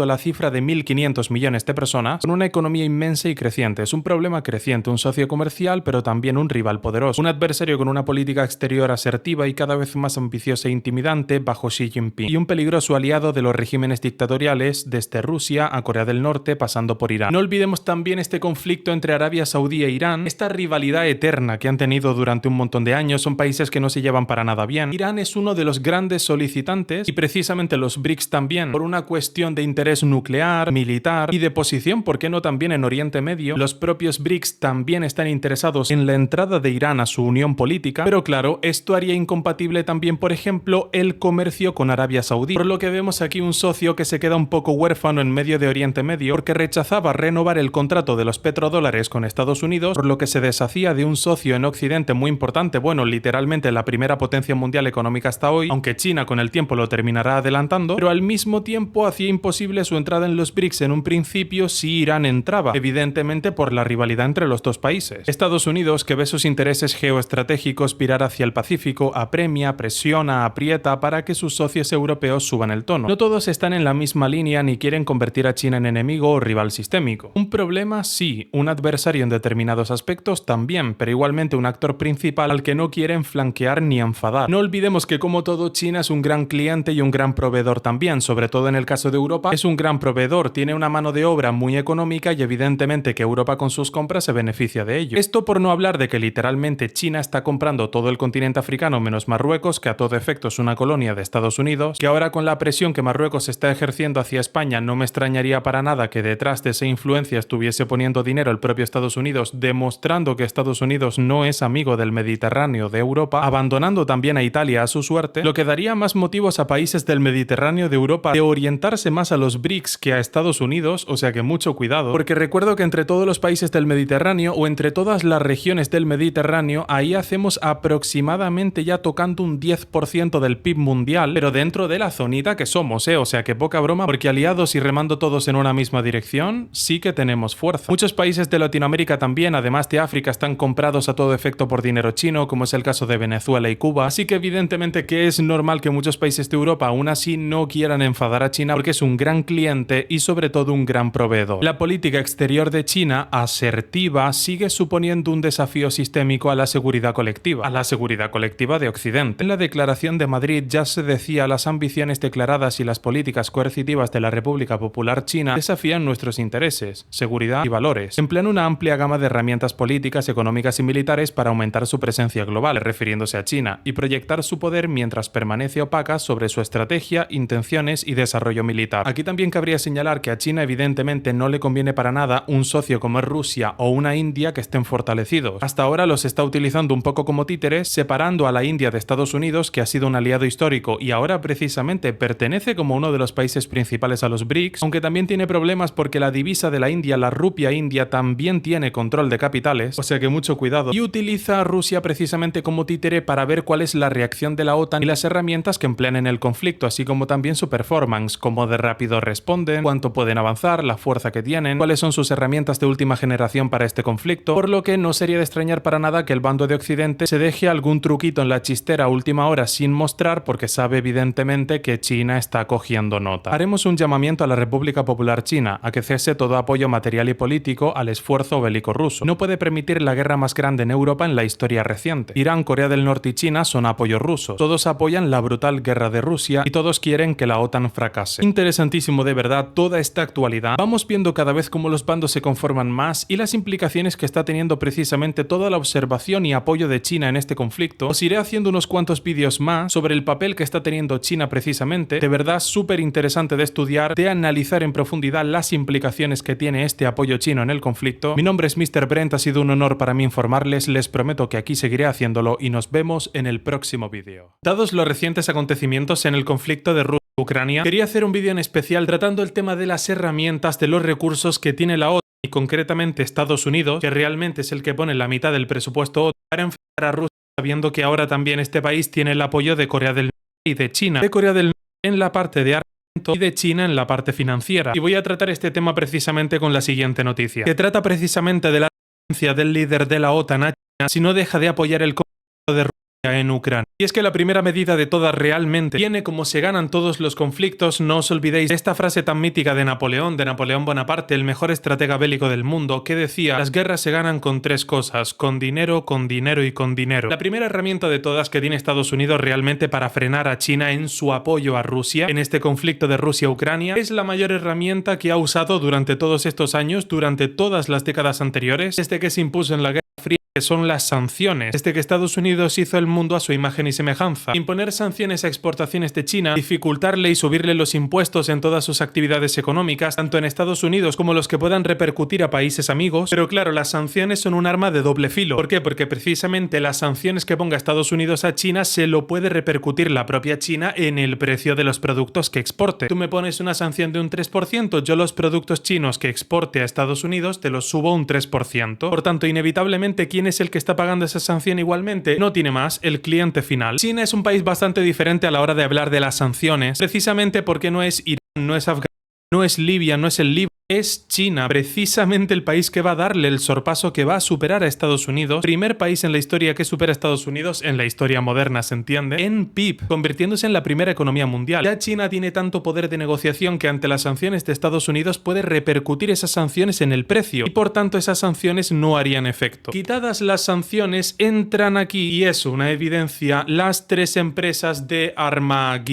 la cifra de 1.500 millones de personas, con una economía inmensa y creciente. Es un problema creciente, un socio comercial, pero también un rival poderoso, un adversario con una política exterior asertiva y cada vez más ambiciosa e intimidante bajo Xi Jinping, y un peligroso aliado de los regímenes dictatoriales desde Rusia a Corea del Norte pasando por Irán. No olvidemos también este conflicto entre Arabia Saudí e Irán, esta rivalidad eterna que han tenido durante un montón de años. Son países que no se llevan para nada bien. Irán es uno de los grandes solicitantes, y precisamente los BRICS también, por una cuestión de interés nuclear, militar y de posición, ¿por qué no también en Oriente Medio? Los propios BRICS también están interesados en la entrada de Irán a su unión política, pero claro, esto haría incompatible también, por ejemplo, el comercio con Arabia Saudí, por lo que vemos aquí un socio que se queda un poco huérfano en medio de Oriente Medio porque rechazaba renovar el contrato de los petrodólares con Estados Unidos, por lo que se deshacía de un socio en Occidente muy importante, bueno, literalmente la primera potencia mundial económica hasta hoy, aunque China con el tiempo lo terminará adelantando, pero al mismo tiempo hacía imposible su entrada en los BRICS en un principio si Irán entraba, evidentemente por la rivalidad entre los dos países. Estados Unidos, que ve sus intereses geoestratégicos virar hacia el Pacífico, apremia, presiona, aprieta para que sus socios europeos suban el tono. No todos están en la misma línea ni quieren convertir a China en enemigo o rival sistémico. Un problema sí, un adversario en determinados aspectos también, pero igualmente un actor principal al que no quieren flanquear ni enfadar. No olvidemos que, como todo, China es un gran cliente y un gran proveedor también, sobre todo en el caso de Europa. Es un gran proveedor, tiene una mano de obra muy económica y evidentemente que Europa con sus compras se beneficia de ello. Esto por no hablar de que literalmente China está comprando todo el continente africano menos Marruecos, que a todo efecto es una colonia de Estados Unidos, que ahora con la presión que Marruecos está ejerciendo hacia España no me extrañaría para nada que detrás de esa influencia estuviese poniendo dinero el propio Estados Unidos, demostrando que Estados Unidos no es amigo del Mediterráneo de Europa, abandonando también a Italia a su suerte, lo que daría más motivos a países del Mediterráneo de Europa de orientarse más a los BRICS que a Estados Unidos, o sea que mucho cuidado, porque recuerdo que entre todos los países del Mediterráneo o entre todas las regiones del Mediterráneo, ahí hacemos aproximadamente ya tocando un 10% del PIB mundial, pero dentro de la zonita que somos, o sea que poca broma, porque aliados y remando todos en una misma dirección, sí que tenemos fuerza. Muchos países de Latinoamérica también, además de África, están comprados a todo efecto por dinero chino, como es el caso de Venezuela y Cuba, así que evidentemente que es normal que muchos países de Europa aún así no quieran enfadar a China porque es un gran cliente y sobre todo un gran proveedor. La política exterior de China, asertiva, sigue suponiendo un desafío sistémico a la seguridad colectiva, de Occidente. En la Declaración de Madrid ya se decía: las ambiciones declaradas y las políticas coercitivas de la República Popular China desafían nuestros intereses, seguridad y valores. Emplean una amplia gama de herramientas políticas, económicas y militares para aumentar su presencia global, refiriéndose a China, y proyectar su poder mientras permanece opaca sobre su estrategia, intenciones y desarrollo militar. Aquí también cabría señalar que a China evidentemente no le conviene para nada un socio como es Rusia o una India que estén fortalecidos. Hasta ahora los está utilizando un poco como títeres, separando a la India de Estados Unidos, que ha sido un aliado histórico y ahora precisamente pertenece como uno de los países principales a los BRICS, aunque también tiene problemas porque la divisa de la India, la rupia india, también tiene control de capitales, o sea que mucho cuidado, y utiliza a Rusia precisamente como títere para ver cuál es la reacción de la OTAN y las herramientas que emplean en el conflicto, así como también su performance, cómo de rápido responden, cuánto pueden avanzar, la fuerza que tienen, cuáles son sus herramientas de última generación para este conflicto, por lo que no sería de extrañar para nada que el bando de Occidente probablemente se deje algún truquito en la chistera a última hora sin mostrar porque sabe evidentemente que China está cogiendo nota. Haremos un llamamiento a la República Popular China a que cese todo apoyo material y político al esfuerzo bélico ruso. No puede permitir la guerra más grande en Europa en la historia reciente. Irán, Corea del Norte y China son apoyos rusos. Todos apoyan la brutal guerra de Rusia y todos quieren que la OTAN fracase. Interesantísimo de verdad toda esta actualidad. Vamos viendo cada vez cómo los bandos se conforman más y las implicaciones que está teniendo precisamente toda la observación y apoyo de China en este conflicto. Os iré haciendo unos cuantos vídeos más sobre el papel que está teniendo China precisamente. De verdad súper interesante de estudiar, de analizar en profundidad las implicaciones que tiene este apoyo chino en el conflicto. Mi nombre es Mr. Brent, ha sido un honor para mí informarles, les prometo que aquí seguiré haciéndolo y nos vemos en el próximo vídeo. Dados los recientes acontecimientos en el conflicto de Rusia-Ucrania, quería hacer un vídeo en especial tratando el tema de las herramientas, de los recursos que tiene la OTAN y concretamente Estados Unidos, que realmente es el que pone la mitad del presupuesto OTAN para enfrentar a Rusia, sabiendo que ahora también este país tiene el apoyo de Corea del Norte y de China. De Corea del Norte en la parte de armamento y de China en la parte financiera. Y voy a tratar este tema precisamente con la siguiente noticia, que trata precisamente de la renuncia del líder de la OTAN a China si no deja de apoyar el conflicto de Rusia en Ucrania. Y es que la primera medida de todas realmente viene como se ganan todos los conflictos. No os olvidéis de esta frase tan mítica de Napoleón Bonaparte, el mejor estratega bélico del mundo, que decía: las guerras se ganan con tres cosas, con dinero y con dinero. La primera herramienta de todas que tiene Estados Unidos realmente para frenar a China en su apoyo a Rusia en este conflicto de Rusia-Ucrania es la mayor herramienta que ha usado durante todos estos años, durante todas las décadas anteriores, desde que se impuso en la Guerra Fría, que son las sanciones. Desde que Estados Unidos hizo el mundo a su imagen y semejanza. Imponer sanciones a exportaciones de China, dificultarle y subirle los impuestos en todas sus actividades económicas, tanto en Estados Unidos como los que puedan repercutir a países amigos. Pero claro, las sanciones son un arma de doble filo. ¿Por qué? Porque precisamente las sanciones que ponga Estados Unidos a China se lo puede repercutir la propia China en el precio de los productos que exporte. Tú me pones una sanción de un 3%, yo los productos chinos que exporte a Estados Unidos te los subo un 3%. Por tanto, inevitablemente, ¿quién es el que está pagando esa sanción igualmente? No tiene más, el cliente final. China es un país bastante diferente a la hora de hablar de las sanciones, precisamente porque no es Irán, no es Afganistán, no es Libia, no es el Líbano, es China, precisamente el país que va a darle el sorpaso, que va a superar a Estados Unidos, primer país en la historia que supera a Estados Unidos, en la historia moderna se entiende, en PIB, convirtiéndose en la primera economía mundial. Ya China tiene tanto poder de negociación que ante las sanciones de Estados Unidos puede repercutir esas sanciones en el precio y por tanto esas sanciones no harían efecto. Quitadas las sanciones, entran aquí, y es una evidencia, las tres empresas de arma-mento,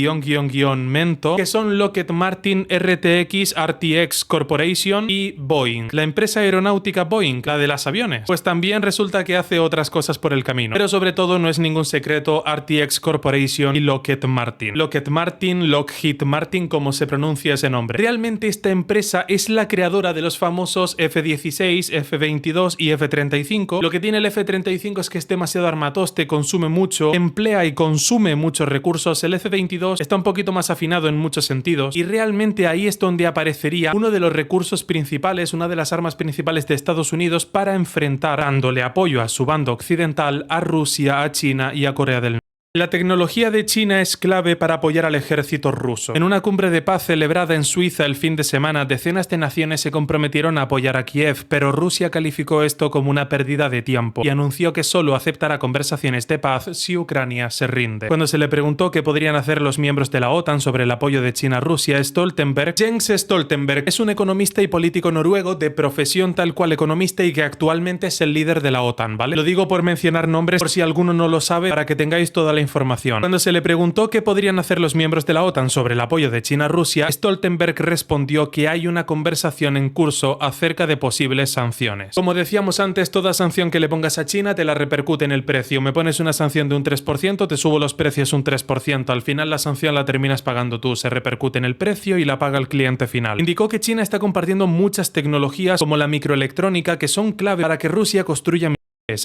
que son Lockheed Martin, RTX Corporation y Boeing. La empresa aeronáutica Boeing, la de los aviones, pues también resulta que hace otras cosas por el camino. Pero sobre todo no es ningún secreto RTX Corporation y Lockheed Martin. Lockheed Martin, como se pronuncia ese nombre. Realmente esta empresa es la creadora de los famosos F-16, F-22 y F-35. Lo que tiene el F-35 es que es demasiado armatoste, consume mucho, emplea y consume muchos recursos. El F-22 está un poquito más afinado en muchos sentidos y realmente ahí es donde aparecería uno de los recursos principales, una de las armas principales de Estados Unidos para enfrentar, dándole apoyo a su bando occidental, a Rusia, a China y a Corea del Norte. La tecnología de China es clave para apoyar al ejército ruso. En una cumbre de paz celebrada en Suiza el fin de semana, decenas de naciones se comprometieron a apoyar a Kiev, pero Rusia calificó esto como una pérdida de tiempo y anunció que solo aceptará conversaciones de paz si Ucrania se rinde. Cuando se le preguntó qué podrían hacer los miembros de la OTAN sobre el apoyo de China a Rusia, Jens Stoltenberg es un economista y político noruego de profesión tal cual economista y que actualmente es el líder de la OTAN, ¿vale? Lo digo por mencionar nombres por si alguno no lo sabe, para que tengáis toda la información. Cuando se le preguntó qué podrían hacer los miembros de la OTAN sobre el apoyo de China a Rusia, Stoltenberg respondió que hay una conversación en curso acerca de posibles sanciones. Como decíamos antes, toda sanción que le pongas a China te la repercute en el precio. Me pones una sanción de un 3%, te subo los precios un 3%. Al final la sanción la terminas pagando tú, se repercute en el precio y la paga el cliente final. Indicó que China está compartiendo muchas tecnologías como la microelectrónica que son clave para que Rusia construya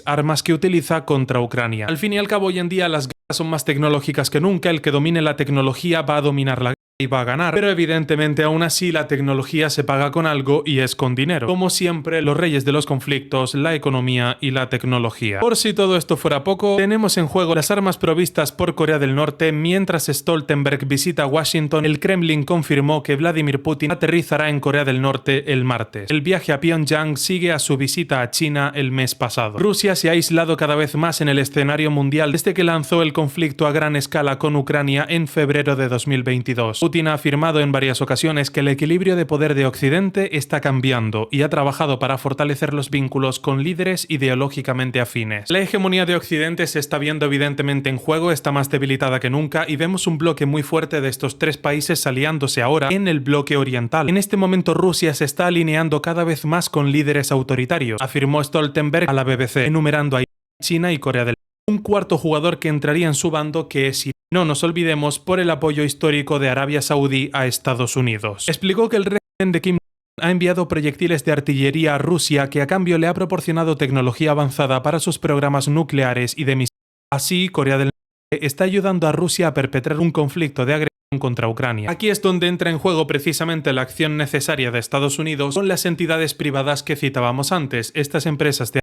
armas que utiliza contra Ucrania. Al fin y al cabo, hoy en día las guerras son más tecnológicas que nunca. El que domine la tecnología va a dominar la guerra. iba a ganar, pero evidentemente aún así la tecnología se paga con algo y es con dinero. Como siempre, los reyes de los conflictos, la economía y la tecnología. Por si todo esto fuera poco, tenemos en juego las armas provistas por Corea del Norte. Mientras Stoltenberg visita Washington, el Kremlin confirmó que Vladimir Putin aterrizará en Corea del Norte el martes. El viaje a Pyongyang sigue a su visita a China el mes pasado. Rusia se ha aislado cada vez más en el escenario mundial desde que lanzó el conflicto a gran escala con Ucrania en febrero de 2022. Putin ha afirmado en varias ocasiones que el equilibrio de poder de Occidente está cambiando y ha trabajado para fortalecer los vínculos con líderes ideológicamente afines. La hegemonía de Occidente se está viendo evidentemente en juego, está más debilitada que nunca y vemos un bloque muy fuerte de estos tres países aliándose ahora en el bloque oriental. En este momento Rusia se está alineando cada vez más con líderes autoritarios, afirmó Stoltenberg a la BBC, enumerando a China y Corea del Norte. Un cuarto jugador que entraría en su bando, que es Irán. No nos olvidemos por el apoyo histórico de Arabia Saudí a Estados Unidos. Explicó que el régimen de Kim ha enviado proyectiles de artillería a Rusia, que a cambio le ha proporcionado tecnología avanzada para sus programas nucleares y de misiles. Así, Corea del Norte está ayudando a Rusia a perpetrar un conflicto de agresión contra Ucrania. Aquí es donde entra en juego precisamente la acción necesaria de Estados Unidos con las entidades privadas que citábamos antes, estas empresas de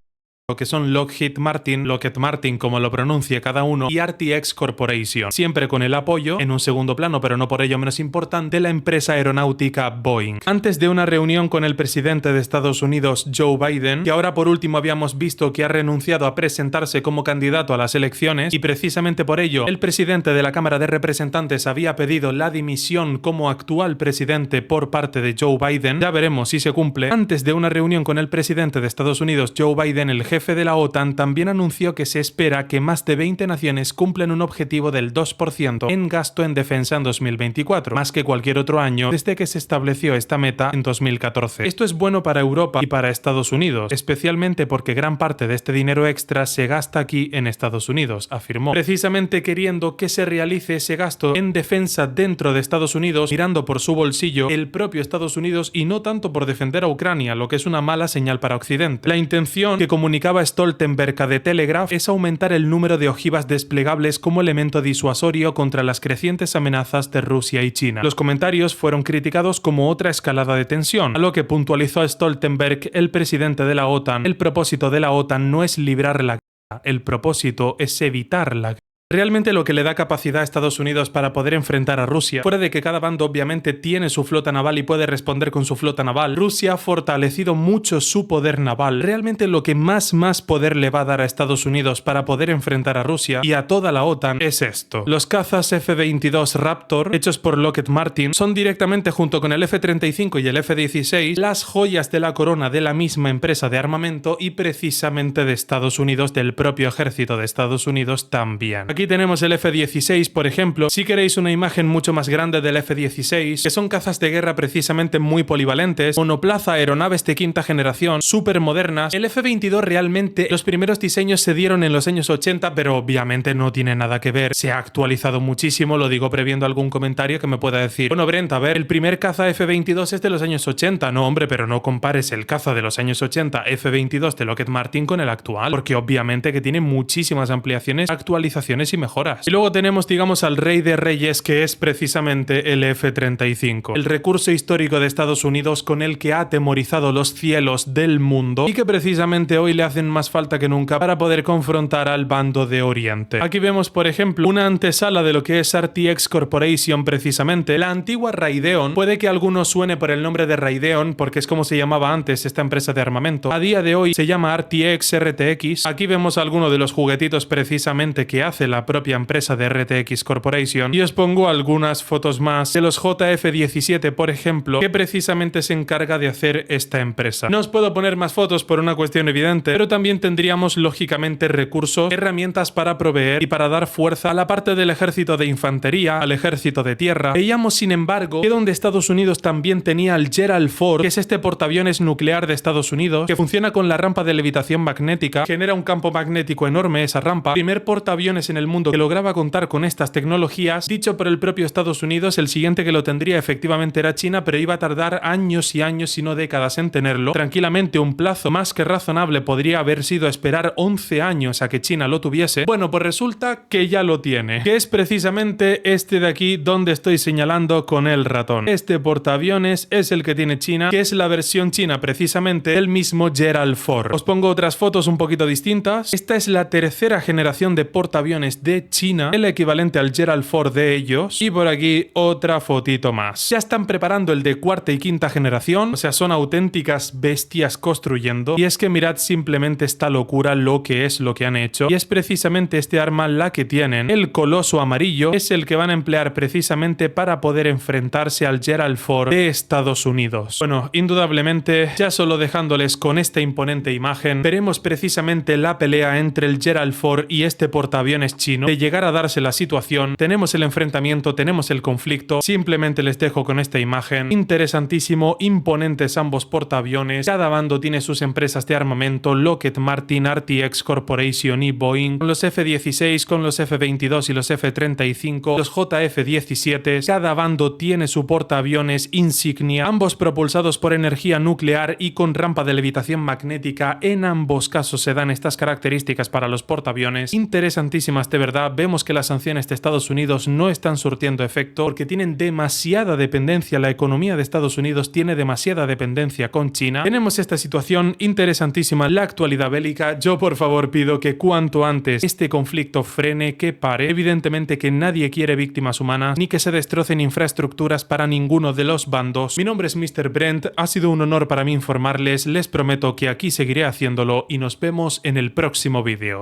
que son Lockheed Martin como lo pronuncie cada uno, y RTX Corporation, siempre con el apoyo, en un segundo plano pero no por ello menos importante, de la empresa aeronáutica Boeing. Antes de una reunión con el presidente de Estados Unidos, Joe Biden, que ahora por último habíamos visto que ha renunciado a presentarse como candidato a las elecciones, y precisamente por ello el presidente de la Cámara de Representantes había pedido la dimisión como actual presidente por parte de Joe Biden, ya veremos si se cumple. Antes de una reunión con el presidente de Estados Unidos, Joe Biden, el jefe de la OTAN, también anunció que se espera que más de 20 naciones cumplan un objetivo del 2% en gasto en defensa en 2024, más que cualquier otro año desde que se estableció esta meta en 2014. Esto es bueno para Europa y para Estados Unidos, especialmente porque gran parte de este dinero extra se gasta aquí en Estados Unidos, afirmó, precisamente queriendo que se realice ese gasto en defensa dentro de Estados Unidos, mirando por su bolsillo el propio Estados Unidos y no tanto por defender a Ucrania, lo que es una mala señal para Occidente. La intención que comunicaba Stoltenberg a The Telegraph es aumentar el número de ojivas desplegables como elemento disuasorio contra las crecientes amenazas de Rusia y China. Los comentarios fueron criticados como otra escalada de tensión, a lo que puntualizó Stoltenberg, el presidente de la OTAN: el propósito de la OTAN no es librar la guerra, el propósito es evitar la guerra. Realmente lo que le da capacidad a Estados Unidos para poder enfrentar a Rusia, fuera de que cada bando obviamente tiene su flota naval y puede responder con su flota naval, Rusia ha fortalecido mucho su poder naval. Realmente lo que más poder le va a dar a Estados Unidos para poder enfrentar a Rusia y a toda la OTAN es esto. Los cazas F-22 Raptor, hechos por Lockheed Martin, son directamente junto con el F-35 y el F-16 las joyas de la corona de la misma empresa de armamento y precisamente de Estados Unidos, del propio ejército de Estados Unidos también. Aquí tenemos el F-16, por ejemplo. Si queréis una imagen mucho más grande del F-16, que son cazas de guerra precisamente muy polivalentes, monoplaza, aeronaves de quinta generación, súper modernas. El F-22 realmente, los primeros diseños se dieron en los años 80, pero obviamente no tiene nada que ver. Se ha actualizado muchísimo, lo digo previendo algún comentario que me pueda decir: bueno, Brent, a ver, el primer caza F-22 es de los años 80. No, hombre, pero no compares el caza de los años 80 F-22 de Lockheed Martin con el actual, porque obviamente que tiene muchísimas ampliaciones, actualizaciones y mejoras. Y luego tenemos, digamos, al rey de reyes, que es precisamente el F-35, el recurso histórico de Estados Unidos con el que ha atemorizado los cielos del mundo y que precisamente hoy le hacen más falta que nunca para poder confrontar al bando de Oriente. Aquí vemos, por ejemplo, una antesala de lo que es RTX Corporation, precisamente la antigua Raytheon. Puede que a algunos suene por el nombre de Raytheon porque es como se llamaba antes esta empresa de armamento. A día de hoy se llama RTX. Aquí vemos algunos de los juguetitos precisamente que hace la propia empresa de RTX Corporation, y os pongo algunas fotos más de los JF-17, por ejemplo, que precisamente se encarga de hacer esta empresa. No os puedo poner más fotos por una cuestión evidente, pero también tendríamos lógicamente recursos, herramientas para proveer y para dar fuerza a la parte del ejército de infantería, al ejército de tierra. Veíamos, sin embargo, que donde Estados Unidos también tenía el Gerald Ford, que es este portaaviones nuclear de Estados Unidos, que funciona con la rampa de levitación magnética, genera un campo magnético enorme esa rampa, primer portaaviones en el el mundo que lograba contar con estas tecnologías. Dicho por el propio Estados Unidos, el siguiente que lo tendría efectivamente era China, pero iba a tardar años y años, si no décadas, en tenerlo. Tranquilamente, un plazo más que razonable podría haber sido esperar 11 años a que China lo tuviese. Bueno, pues resulta que ya lo tiene, que es precisamente este de aquí donde estoy señalando con el ratón. Este portaaviones es el que tiene China, que es la versión china precisamente del mismo Gerald Ford. Os pongo otras fotos un poquito distintas. Esta es la tercera generación de portaaviones de China, el equivalente al Gerald Ford de ellos. Y por aquí otra fotito más. Ya están preparando el de cuarta y quinta generación, o sea, son auténticas bestias construyendo. Y es que mirad simplemente esta locura lo que han hecho. Y es precisamente este arma la que tienen. El coloso amarillo es el que van a emplear precisamente para poder enfrentarse al Gerald Ford de Estados Unidos. Bueno, indudablemente, ya solo dejándoles con esta imponente imagen, veremos precisamente la pelea entre el Gerald Ford y este portaaviones chino. De llegar a darse la situación, tenemos el enfrentamiento, tenemos el conflicto. Simplemente les dejo con esta imagen. Interesantísimo, imponentes ambos portaaviones. Cada bando tiene sus empresas de armamento: Lockheed Martin, RTX Corporation y Boeing. Con los F-16, con los F-22 y los F-35, los JF-17. Cada bando tiene su portaaviones insignia, ambos propulsados por energía nuclear y con rampa de levitación magnética. En ambos casos se dan estas características para los portaaviones. Interesantísimas de verdad. Vemos que las sanciones de Estados Unidos no están surtiendo efecto porque tienen demasiada dependencia. La economía de Estados Unidos tiene demasiada dependencia con China. Tenemos esta situación interesantísima. La actualidad bélica. Yo por favor pido que cuanto antes este conflicto frene, que pare. Evidentemente que nadie quiere víctimas humanas ni que se destrocen infraestructuras para ninguno de los bandos. Mi nombre es Mr. Brent. Ha sido un honor para mí informarles. Les prometo que aquí seguiré haciéndolo y nos vemos en el próximo vídeo.